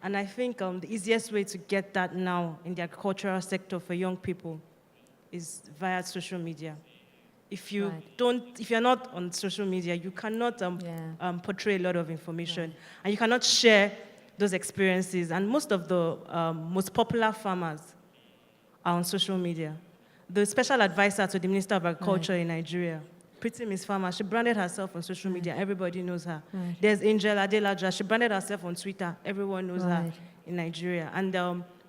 And I think the easiest way to get that now in the agricultural sector for young people is via social media. If you if you're not on social media, you cannot portray a lot of information, and you cannot share those experiences. And most of the most popular farmers are on social media. The special advisor to the Minister of Agriculture in Nigeria, Pretty Miss Farmer, she branded herself on social media. Everybody knows her. There's Angel Adelaja. She branded herself on Twitter. Everyone knows her in Nigeria. And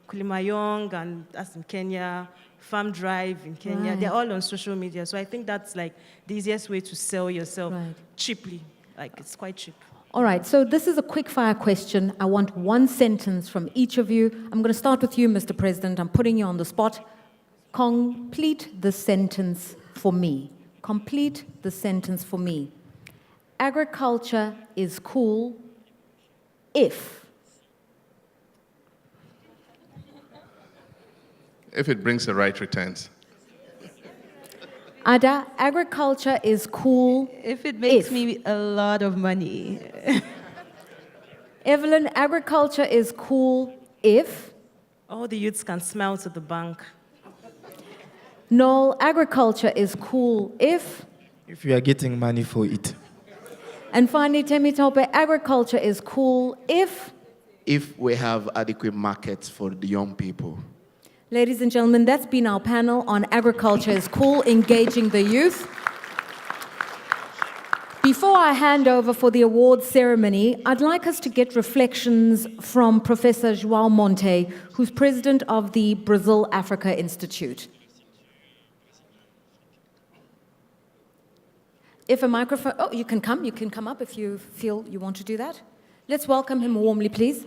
Kulima Young, and that's in Kenya. Farm Drive in Kenya, they're all on social media. So I think that's like the easiest way to sell yourself cheaply. Like, it's quite cheap. All right, so this is a quick fire question. I want one sentence from each of you. I'm going to start with you, Mr. President. I'm putting you on the spot. Complete the sentence for me. Complete the sentence for me. Agriculture is cool if it brings the right returns. Ada, agriculture is cool if it makes me a lot of money. Evelyn, agriculture is cool if? All the youths can smile to the bank. Noel, agriculture is cool if? If you are getting money for it. And finally, Temitope, agriculture is cool if? If we have adequate markets for the young people. Ladies and gentlemen, that's been our panel on Agriculture is Cool, Engaging the Youth. Before I hand over for the awards ceremony, I'd like us to get reflections from Professor João Monte, who's president of the Brazil Africa Institute. If a microphone, you can come up if you feel you want to do that. Let's welcome him warmly, please.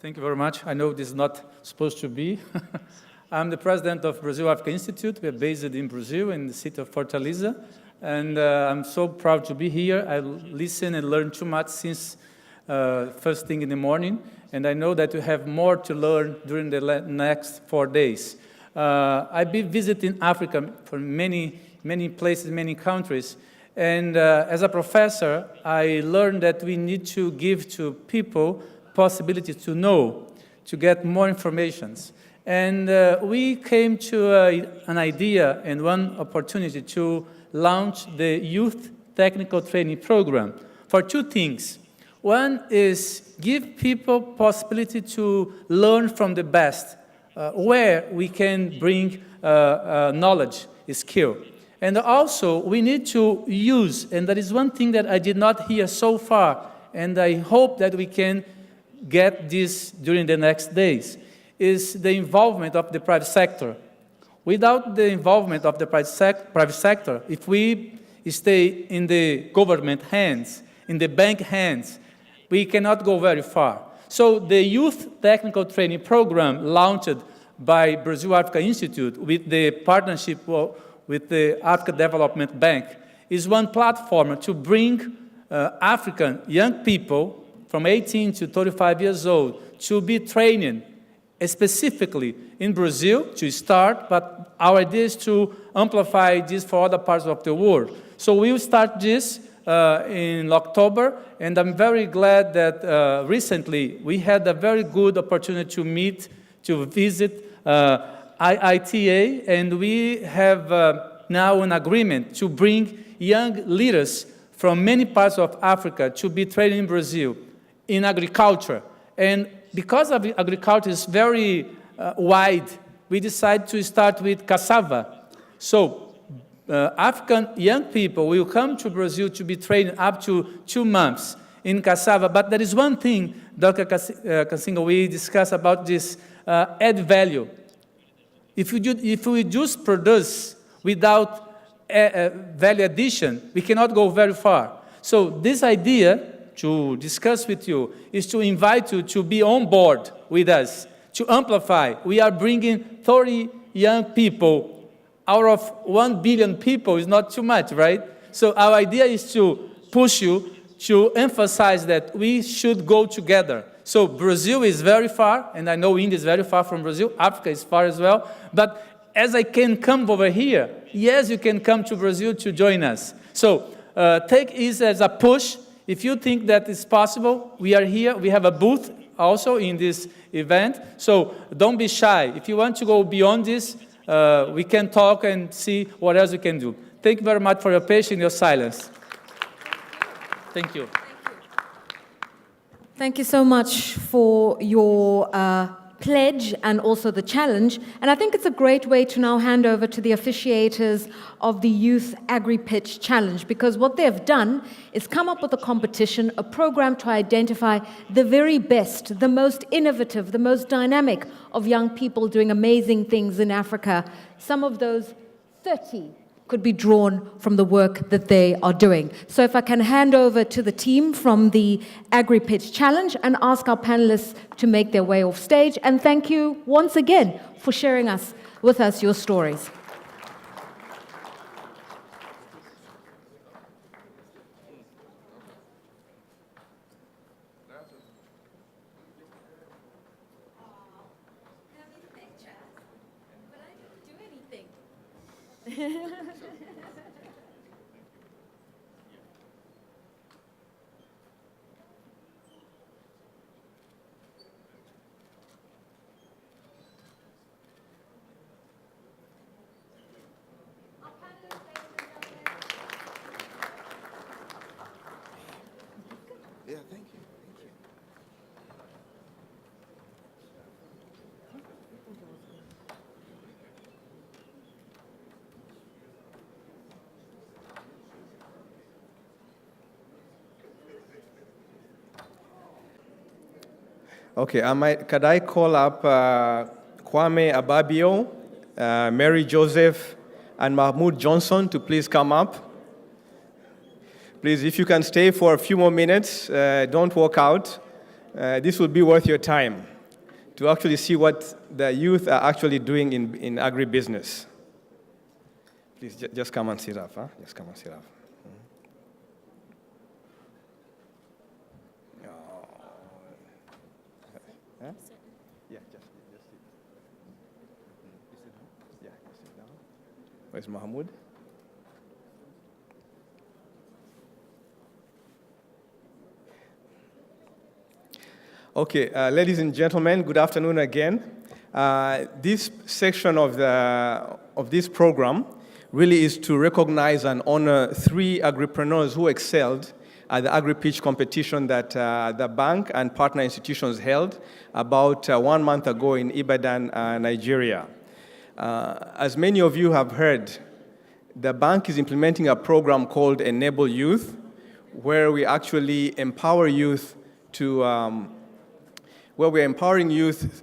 Thank you very much. I know this is not supposed to be. I'm the president of Brazil Africa Institute. We're based in Brazil, in the city of Fortaleza. And I'm so proud to be here. I listen and learn too much since first thing in the morning. And I know that we have more to learn during the next 4 days. I've been visiting Africa for many places, many countries. And as a professor, I learned that we need to give to people possibility to know, to get more information. And we came to an idea and one opportunity to launched the Youth Technical Training Program for two things. One is give people possibility to learn from the best, where we can bring knowledge, skill. And also, we need to use, and that is one thing that I did not hear so far, and I hope that we can get this during the next days, is the involvement of the private sector. Without the involvement of the private sector, if we stay in the government hands, in the bank hands, we cannot go very far. So the Youth Technical Training Program launched by Brazil-Africa Institute with the partnership with the Africa Development Bank is one platform to bring African young people from 18 to 35 years old to be trained specifically in Brazil to start, but our idea is to amplify this for other parts of the world. So we'll start this in October, and I'm very glad that recently we had a very good opportunity to meet, to visit IITA, and we have now an agreement to bring young leaders from many parts of Africa to be trained in Brazil in agriculture. And because agriculture is very wide, we decided to start with cassava. So African young people will come to Brazil to be trained up to 2 months in cassava. But there is one thing, Dr. Kasinga, we discussed about this add value. If we just produce without value addition, we cannot go very far. So this idea to discuss with you is to invite you to be on board with us, to amplify. We are bringing 30 young people out of 1 billion people. Is not too much, right? So our idea is to push you to emphasize that we should go together. So Brazil is very far, and I know India is very far from Brazil. Africa is far as well. But as I can come over here, yes, you can come to Brazil to join us. So take this as a push. If you think that it's possible, we are here. We have a booth also in this event. So don't be shy. If you want to go beyond this, we can talk and see what else we can do. Thank you very much for your patience and your silence. Thank you. Thank you so much for your pledge and also the challenge. And I think it's a great way to now hand over to the officiators of the Youth Agri-Pitch Challenge, because what they have done is come up with a competition, a program to identify the very best, the most innovative, the most dynamic of young people doing amazing things in Africa. Some of those 30 could be drawn from the work that they are doing. So if I can hand over to the team from the Agri-Pitch Challenge and ask our panelists to make their way off stage. And thank you once again for sharing with us your stories. Yeah, thank you. Okay, could I call up Kwame Ababio, Mary Joseph, and Mahmoud Johnson to please come up? Please, if you can stay for a few more minutes, don't walk out. This will be worth your time to actually see what the youth are actually doing in agribusiness. Please, just come and sit up, huh? Just come and sit up. Huh? Yeah, just sit. Yeah, just sit down. Where's Mahmoud? Okay, ladies and gentlemen, good afternoon again. This section of this program really is to recognize and honor 3 agripreneurs who excelled at the Agri-Pitch competition that the bank and partner institutions held about 1 month ago in Ibadan, Nigeria. As many of you have heard, the bank is implementing a program called Enable Youth, where we actually empower youth to, where we're empowering youth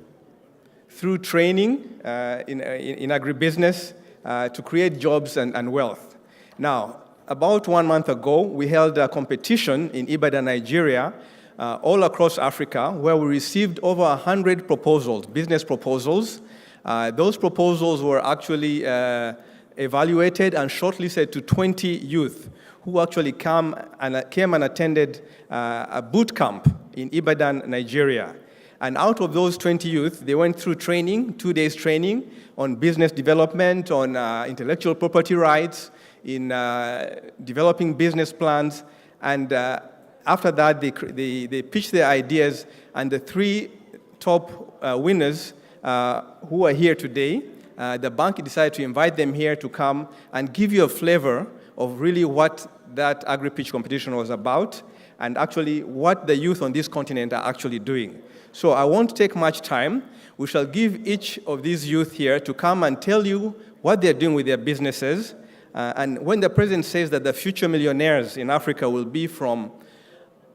through training in agribusiness to create jobs and wealth. Now, about 1 month ago, we held a competition in Ibadan, Nigeria, all across Africa, where we received over 100 proposals, business proposals. Those proposals were actually evaluated and shortlisted to 20 youth who actually came and attended a boot camp in Ibadan, Nigeria. And out of those 20 youth, they went through training, 2 days training on business development, on intellectual property rights, in developing business plans. And after that, they pitched their ideas, and the 3 top winners who are here today, the bank decided to invite them here to come and give you a flavor of really what that Agri-Pitch competition was about, and actually what the youth on this continent are actually doing. So I won't take much time. We shall give each of these youth here to come and tell you what they're doing with their businesses. And when the president says that the future millionaires in Africa will be from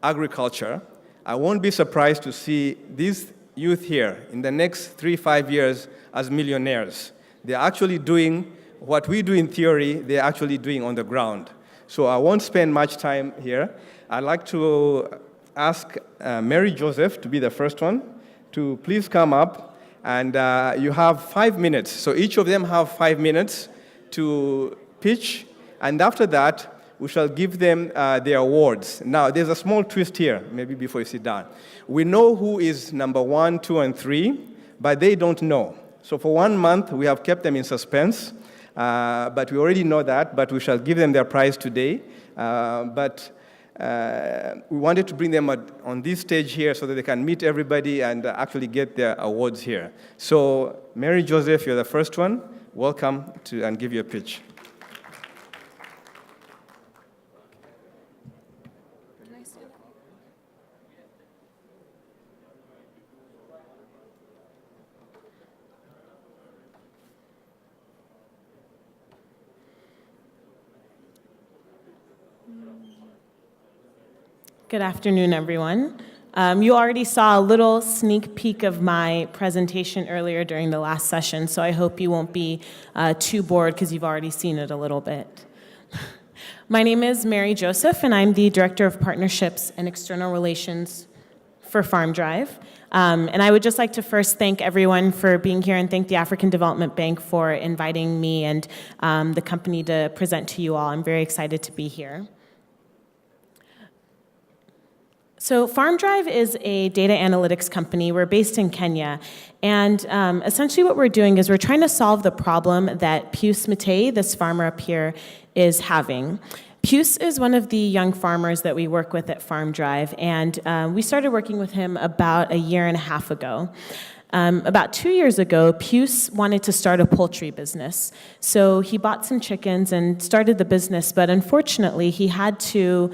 agriculture, I won't be surprised to see these youth here in the next 3-5 years as millionaires. They're actually doing what we do in theory, they're actually doing on the ground. So I won't spend much time here. I'd like to ask Mary Joseph to be the first one to please come up, and you have 5 minutes. So each of them have 5 minutes to pitch, and after that, we shall give them their awards. Now, there's a small twist here, maybe before you sit down. We know who is number 1, 2, and 3, but they don't know. So for 1 month, we have kept them in suspense, but we already know that, but we shall give them their prize today. We wanted to bring them on this stage here so that they can meet everybody and actually get their awards here. So, Mary Joseph, you're the first one. Welcome and give your pitch. Good afternoon, everyone. You already saw a little sneak peek of my presentation earlier during the last session, so I hope you won't be too bored because you've already seen it a little bit. My name is Mary Joseph, and I'm the Director of Partnerships and External Relations for Farm Drive. And I would just like to first thank everyone for being here and thank the African Development Bank for inviting me and the company to present to you all. I'm very excited to be here. So Farm Drive is a data analytics company. We're based in Kenya. And essentially what we're doing is we're trying to solve the problem that Pius Matei, this farmer up here, is having. Pius is one of the young farmers that we work with at Farm Drive. And we started working with him about 1.5 years ago. About 2 years ago, Pius wanted to start a poultry business. So he bought some chickens and started the business, but unfortunately he had to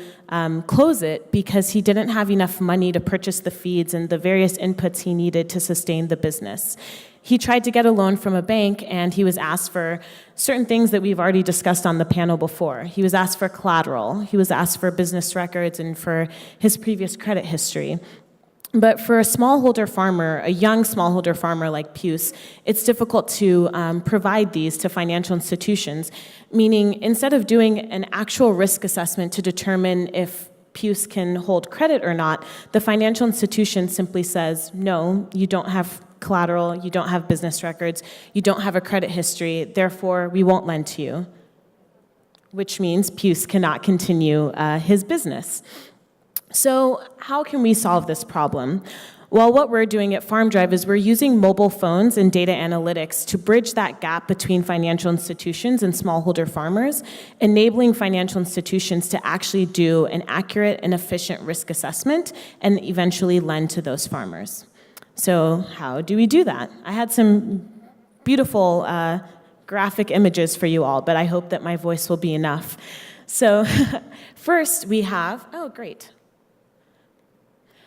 close it because he didn't have enough money to purchase the feeds and the various inputs he needed to sustain the business. He tried to get a loan from a bank, and he was asked for certain things that we've already discussed on the panel before. He was asked for collateral, he was asked for business records and for his previous credit history. But for a smallholder farmer, a young smallholder farmer like Pius, it's difficult to provide these to financial institutions, meaning instead of doing an actual risk assessment to determine if Pius can hold credit or not, the financial institution simply says, no, you don't have collateral, you don't have business records, you don't have a credit history, therefore we won't lend to you, which means Pius cannot continue his business. So how can we solve this problem? Well, what we're doing at Farm Drive is we're using mobile phones and data analytics to bridge that gap between financial institutions and smallholder farmers, enabling financial institutions to actually do an accurate and efficient risk assessment and eventually lend to those farmers. So how do we do that? I had some beautiful graphic images for you all, but I hope that my voice will be enough. So first we have, oh great.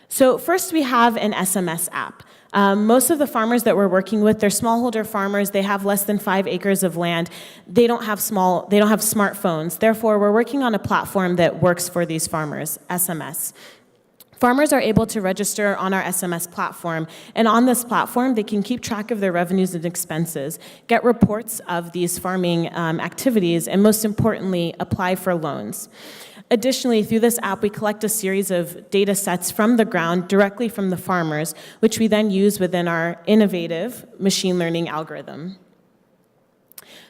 So first we have an SMS app. Most of the farmers that we're working with, they're smallholder farmers. They have less than 5 acres of land. They don't have smartphones. Therefore, we're working on a platform that works for these farmers, SMS. Farmers are able to register on our SMS platform, and on this platform, they can keep track of their revenues and expenses, get reports of these farming activities, and most importantly, apply for loans. Additionally, through this app, we collect a series of data sets from the ground directly from the farmers, which we then use within our innovative machine learning algorithm.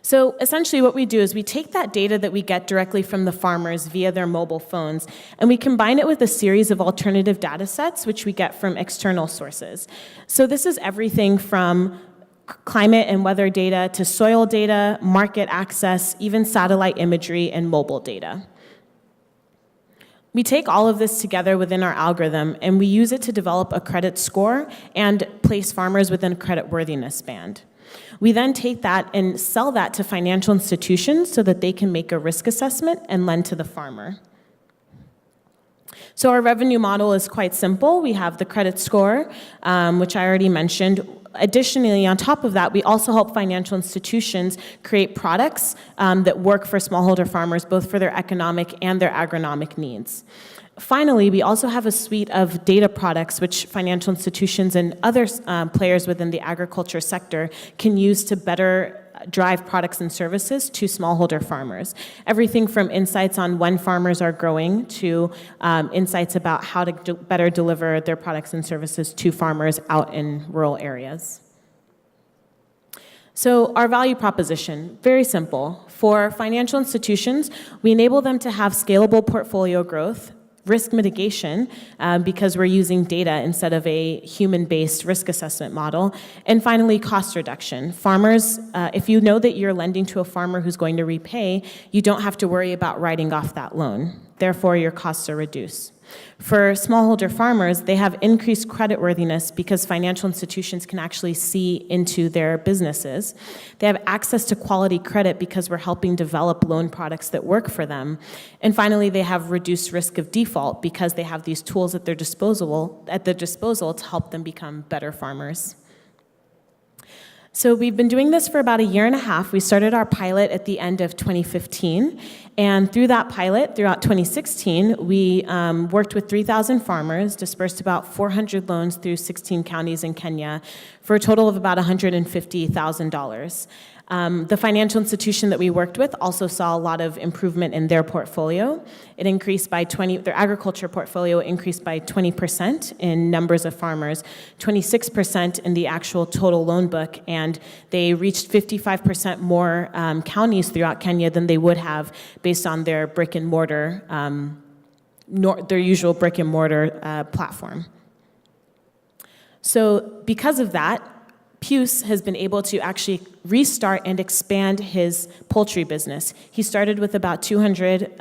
So essentially what we do is we take that data that we get directly from the farmers via their mobile phones, and we combine it with a series of alternative data sets, which we get from external sources. So this is everything from climate and weather data to soil data, market access, even satellite imagery and mobile data. We take all of this together within our algorithm, and we use it to develop a credit score and place farmers within a creditworthiness band. We then take that and sell that to financial institutions so that they can make a risk assessment and lend to the farmer. So our revenue model is quite simple. We have the credit score, which I already mentioned. Additionally, on top of that, we also help financial institutions create products that work for smallholder farmers, both for their economic and their agronomic needs. Finally, we also have a suite of data products which financial institutions and other players within the agriculture sector can use to better drive products and services to smallholder farmers. Everything from insights on when farmers are growing to insights about how to better deliver their products and services to farmers out in rural areas. So our value proposition, very simple. For financial institutions, we enable them to have scalable portfolio growth, risk mitigation, because we're using data instead of a human-based risk assessment model. And finally, cost reduction. Farmers, if you know that you're lending to a farmer who's going to repay, you don't have to worry about writing off that loan. Therefore, your costs are reduced. For smallholder farmers, they have increased creditworthiness because financial institutions can actually see into their businesses. They have access to quality credit because we're helping develop loan products that work for them. And finally, they have reduced risk of default because they have these tools at their disposal to help them become better farmers. So we've been doing this for about 1.5 years. We started our pilot at the end of 2015. And through that pilot, throughout 2016, we worked with 3,000 farmers, dispersed about 400 loans through 16 counties in Kenya for a total of about $150,000. The financial institution that we worked with also saw a lot of improvement in their portfolio. It increased by their agriculture portfolio increased by 20% in numbers of farmers, 26% in the actual total loan book, and they reached 55% more counties throughout Kenya than they would have based on their brick and mortar, their usual brick and mortar platform. So because of that, Pius has been able to actually restart and expand his poultry business. He started with about 200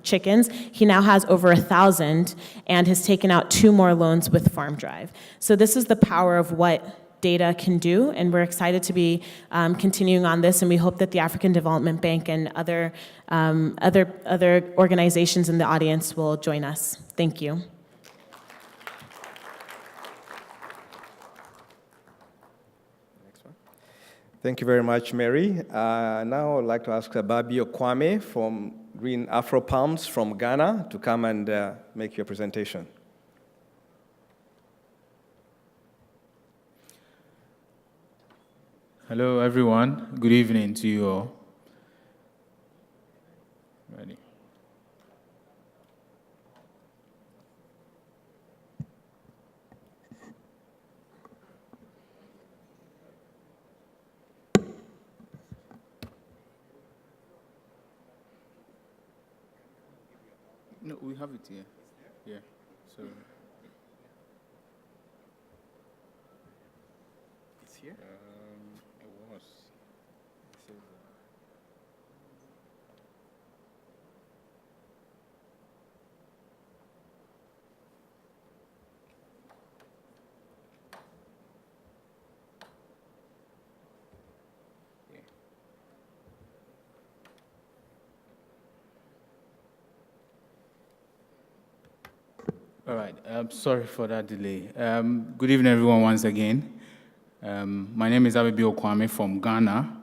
chickens. He now has over 1,000 and has taken out 2 more loans with FarmDrive. So this is the power of what data can do, and we're excited to be continuing on this, and we hope that the African Development Bank and other organizations in the audience will join us. Thank you. Thank you very much, Mary. Now I'd like to ask Babio Kwame from Green Afro Palms from Ghana to come and make your presentation. Hello, everyone. Good evening to you all. Ready. No, we have it here. Yeah. So It's here? It was. All right. Sorry for that delay. Good evening, everyone, once again. My name is Abibio Kwame from Ghana,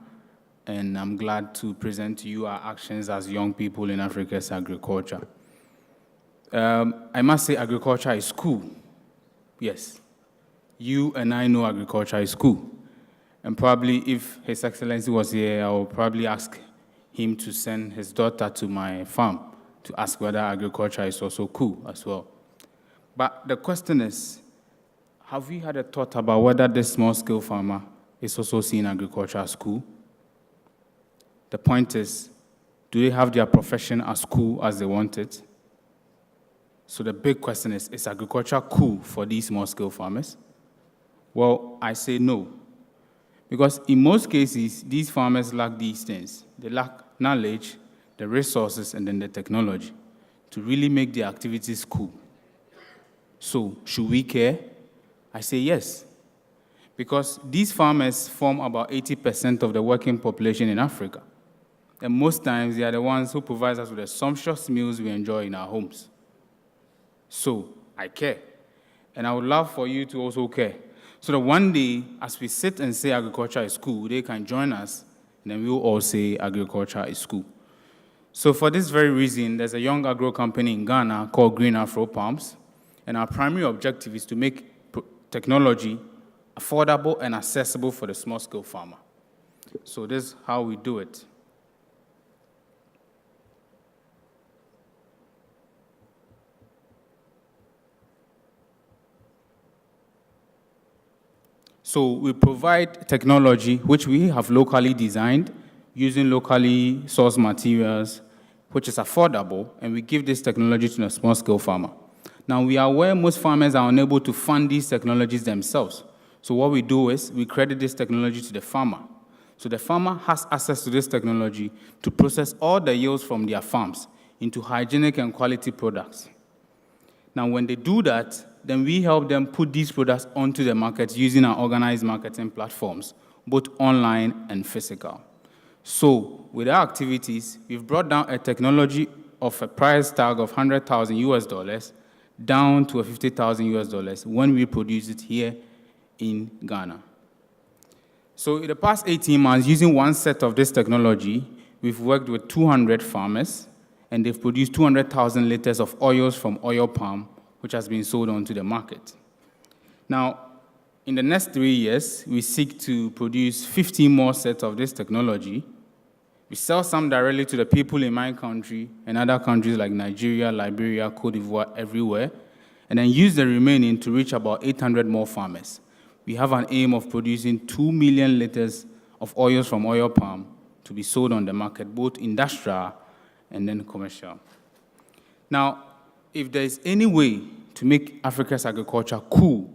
and I'm glad to present to you our actions as young people in Africa's agriculture. I must say agriculture is cool. Yes. You and I know agriculture is cool. And probably if His Excellency was here, I would probably ask him to send his daughter to my farm to ask whether agriculture is also cool as well. But the question is, have we had a thought about whether this small-scale farmer is also seeing agriculture as cool? The point is, do they have their profession as cool as they want it? So the big question is agriculture cool for these small-scale farmers? Well, I say no. Because in most cases, these farmers lack these things. They lack knowledge, the resources, and then the technology to really make their activities cool. So should we care? I say yes. Because these farmers form about 80% of the working population in Africa. And most times, they are the ones who provide us with the sumptuous meals we enjoy in our homes. So I care. And I would love for you to also care. So that one day, as we sit and say agriculture is cool, they can join us, and then we'll all say agriculture is cool. So for this very reason, there's a young agro company in Ghana called Green Afro Palms, and our primary objective is to make technology affordable and accessible for the small-scale farmer. So this is how we do it. So we provide technology which we have locally designed using locally sourced materials, which is affordable, and we give this technology to the small-scale farmer. Now, we are aware most farmers are unable to fund these technologies themselves. So what we do is we credit this technology to the farmer. So the farmer has access to this technology to process all the yields from their farms into hygienic and quality products. Now, when they do that, then we help them put these products onto the market using our organized marketing platforms, both online and physical. So with our activities, we've brought down a technology of a price tag of $100,000 down to $50,000 when we produce it here in Ghana. So in the past 18 months, using one set of this technology, we've worked with 200 farmers, and they've produced 200,000 liters of oils from oil palm, which has been sold onto the market. Now, in the next 3 years, we seek to produce 50 more sets of this technology. We sell some directly to the people in my country and other countries like Nigeria, Liberia, Cote d'Ivoire, everywhere, and then use the remaining to reach about 800 more farmers. We have an aim of producing 2 million liters of oils from oil palm to be sold on the market, both industrial and then commercial. Now, if there is any way to make Africa's agriculture cool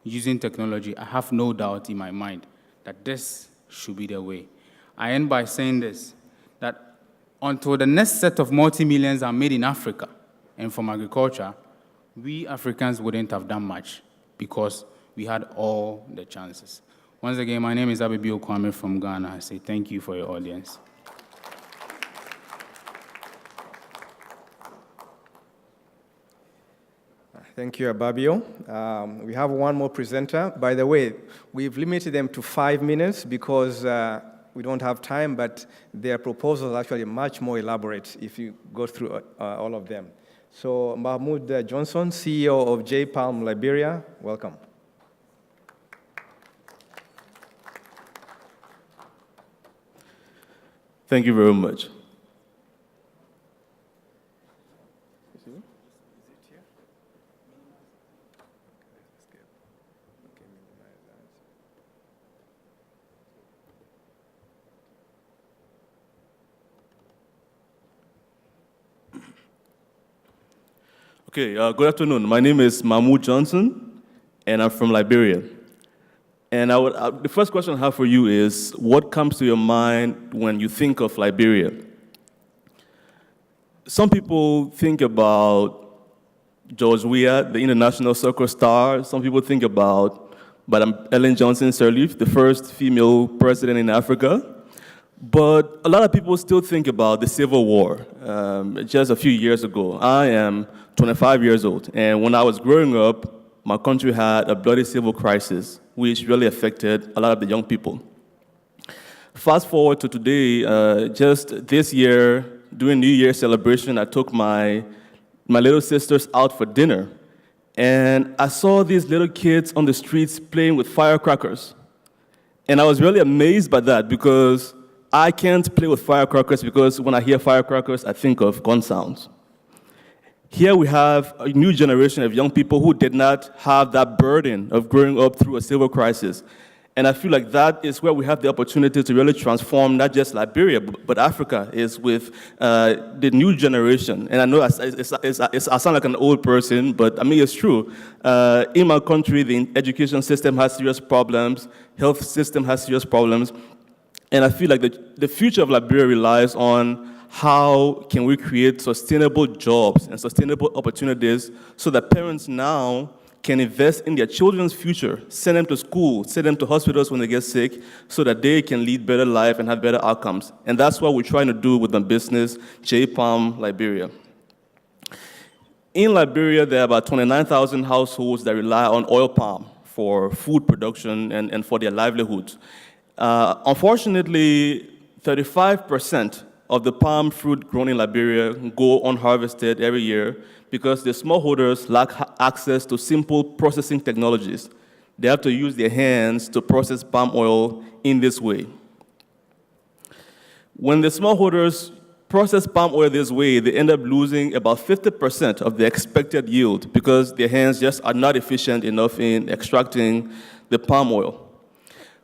using technology, I have no doubt in my mind that this should be the way. I end by saying this, that until the next set of multi-millions are made in Africa and from agriculture, we Africans wouldn't have done much because we had all the chances. Once again, my name is Abibio Kwame from Ghana. I say thank you for your audience. Thank you, Ababio. We have one more presenter. By the way, we've limited them to 5 minutes because we don't have time, but their proposals are actually much more elaborate if you go through all of them. So Mahmoud Johnson, CEO of J Palm Liberia, welcome. Thank you very much. Okay, good afternoon. My name is Mahmoud Johnson, and I'm from Liberia. And the first question I have for you is, what comes to your mind when you think of Liberia? Some people think about George Weah, the international soccer star. Some people think about Madam Ellen Johnson Sirleaf, the first female president in Africa. But a lot of people still think about the Civil War. Just a few years ago, I am 25 years old, and when I was growing up, my country had a bloody civil crisis, which really affected a lot of the young people. Fast forward to today, just this year, during New Year's celebration, I took my little sisters out for dinner, and I saw these little kids on the streets playing with firecrackers. And I was really amazed by that because I can't play with firecrackers because when I hear firecrackers, I think of gun sounds. Here we have a new generation of young people who did not have that burden of growing up through a civil crisis. And I feel like that is where we have the opportunity to really transform not just Liberia, but Africa, is with the new generation. And I know I sound like an old person, but I mean, it's true. In my country, the education system has serious problems, health system has serious problems. And I feel like the future of Liberia relies on how can we create sustainable jobs and sustainable opportunities so that parents now can invest in their children's future, send them to school, send them to hospitals when they get sick, so that they can lead better life and have better outcomes. And that's what we're trying to do with the business, J-Palm Liberia. In Liberia, there are about 29,000 households that rely on oil palm for food production and for their livelihoods. Unfortunately, 35% of the palm fruit grown in Liberia go unharvested every year because the smallholders lack access to simple processing technologies. They have to use their hands to process palm oil in this way. When the smallholders process palm oil this way, they end up losing about 50% of the expected yield because their hands just are not efficient enough in extracting the palm oil.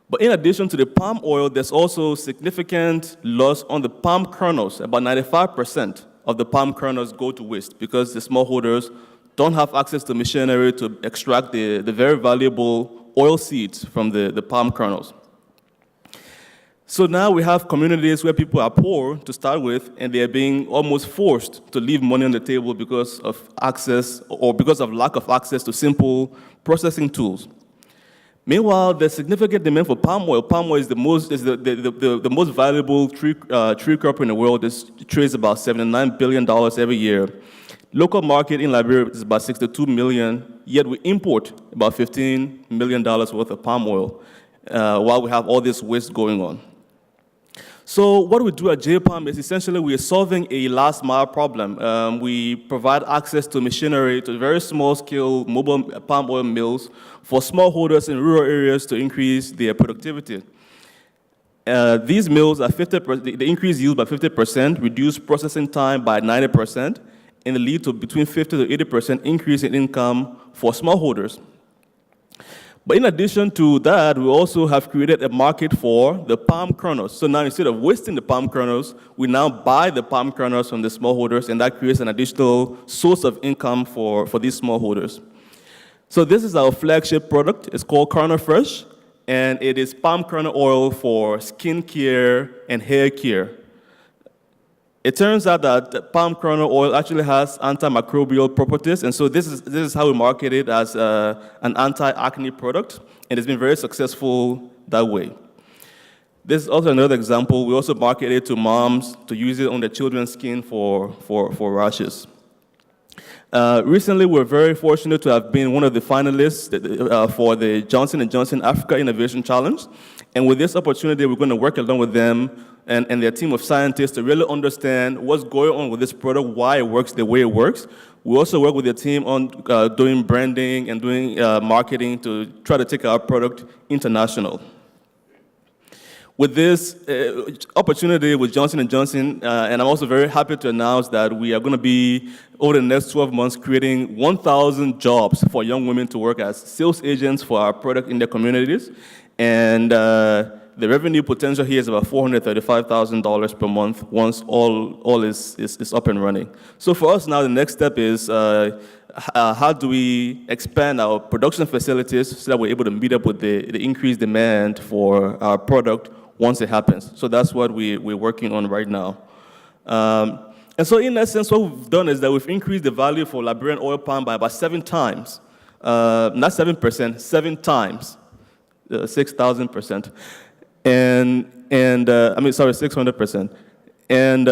But in addition to the palm oil, there's also significant loss on the palm kernels. About 95% of the palm kernels go to waste because the smallholders don't have access to machinery to extract the very valuable oil seeds from the palm kernels. So now we have communities where people are poor to start with, and they're being almost forced to leave money on the table because of access or because of lack of access to simple processing tools. Meanwhile, there's significant demand for palm oil. Palm oil is the most valuable tree crop in the world. It trades about $79 billion every year. Local market in Liberia is about 62 million, yet we import about $15 million worth of palm oil while we have all this waste going on. So what we do at J-Palm is essentially we are solving a last mile problem. We provide access to machinery to very small scale mobile palm oil mills for smallholders in rural areas to increase their productivity. These mills are they increase yield by 50%, reduce processing time by 90%, and they lead to between 50 to 80% increase in income for smallholders. But in addition to that, we also have created a market for the palm kernels. So now instead of wasting the palm kernels, we now buy the palm kernels from the smallholders, and that creates an additional source of income for these smallholders. So this is our flagship product. It's called Kernel Fresh, and it is palm kernel oil for skin care and hair care. It turns out that palm kernel oil actually has antimicrobial properties, and so this is how we market it as an anti-acne product, and it's been very successful that way. This is also another example. We also market it to moms to use it on their children's skin for rashes. Recently, we're very fortunate to have been one of the finalists for the Johnson & Johnson Africa Innovation Challenge, and with this opportunity, we're going to work along with them and their team of scientists to really understand what's going on with this product, why it works the way it works. We also work with their team on doing branding and doing marketing to try to take our product international. With this opportunity with Johnson & Johnson, and I'm also very happy to announce that we are going to be, over the next 12 months, creating 1,000 jobs for young women to work as sales agents for our product in their communities. And the revenue potential here is about $435,000 per month once all is up and running. So for us now, the next step is how do we expand our production facilities so that we're able to meet up with the increased demand for our product once it happens. So that's what we're working on right now. And so in essence, what we've done is that we've increased the value for Liberian oil palm by about 7 times. Not 7%, 7 times, 6,000%. sorry, 600%. And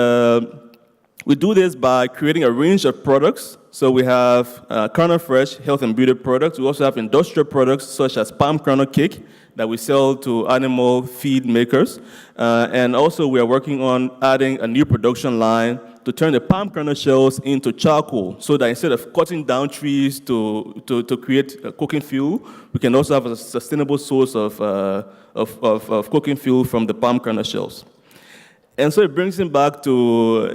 we do this by creating a range of products. So we have kernel fresh health and beauty products. We also have industrial products such as palm kernel cake that we sell to animal feed makers. And also we are working on adding a new production line to turn the palm kernel shells into charcoal, so that instead of cutting down trees to create cooking fuel, we can also have a sustainable source of cooking fuel from the palm kernel shells. And so it brings him back to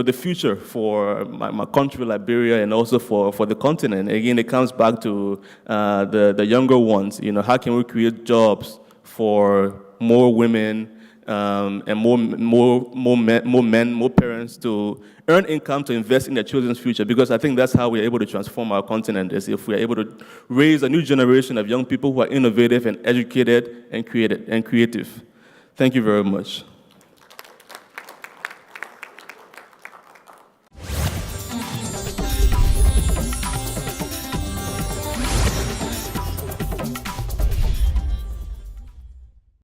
the future for my country, Liberia, and also for the continent. Again, it comes back to the younger ones. How can we create jobs for more women and more men, more parents to earn income to invest in their children's future? Because I think that's how we're able to transform our continent, is if we're able to raise a new generation of young people who are innovative and educated and creative. Thank you very much.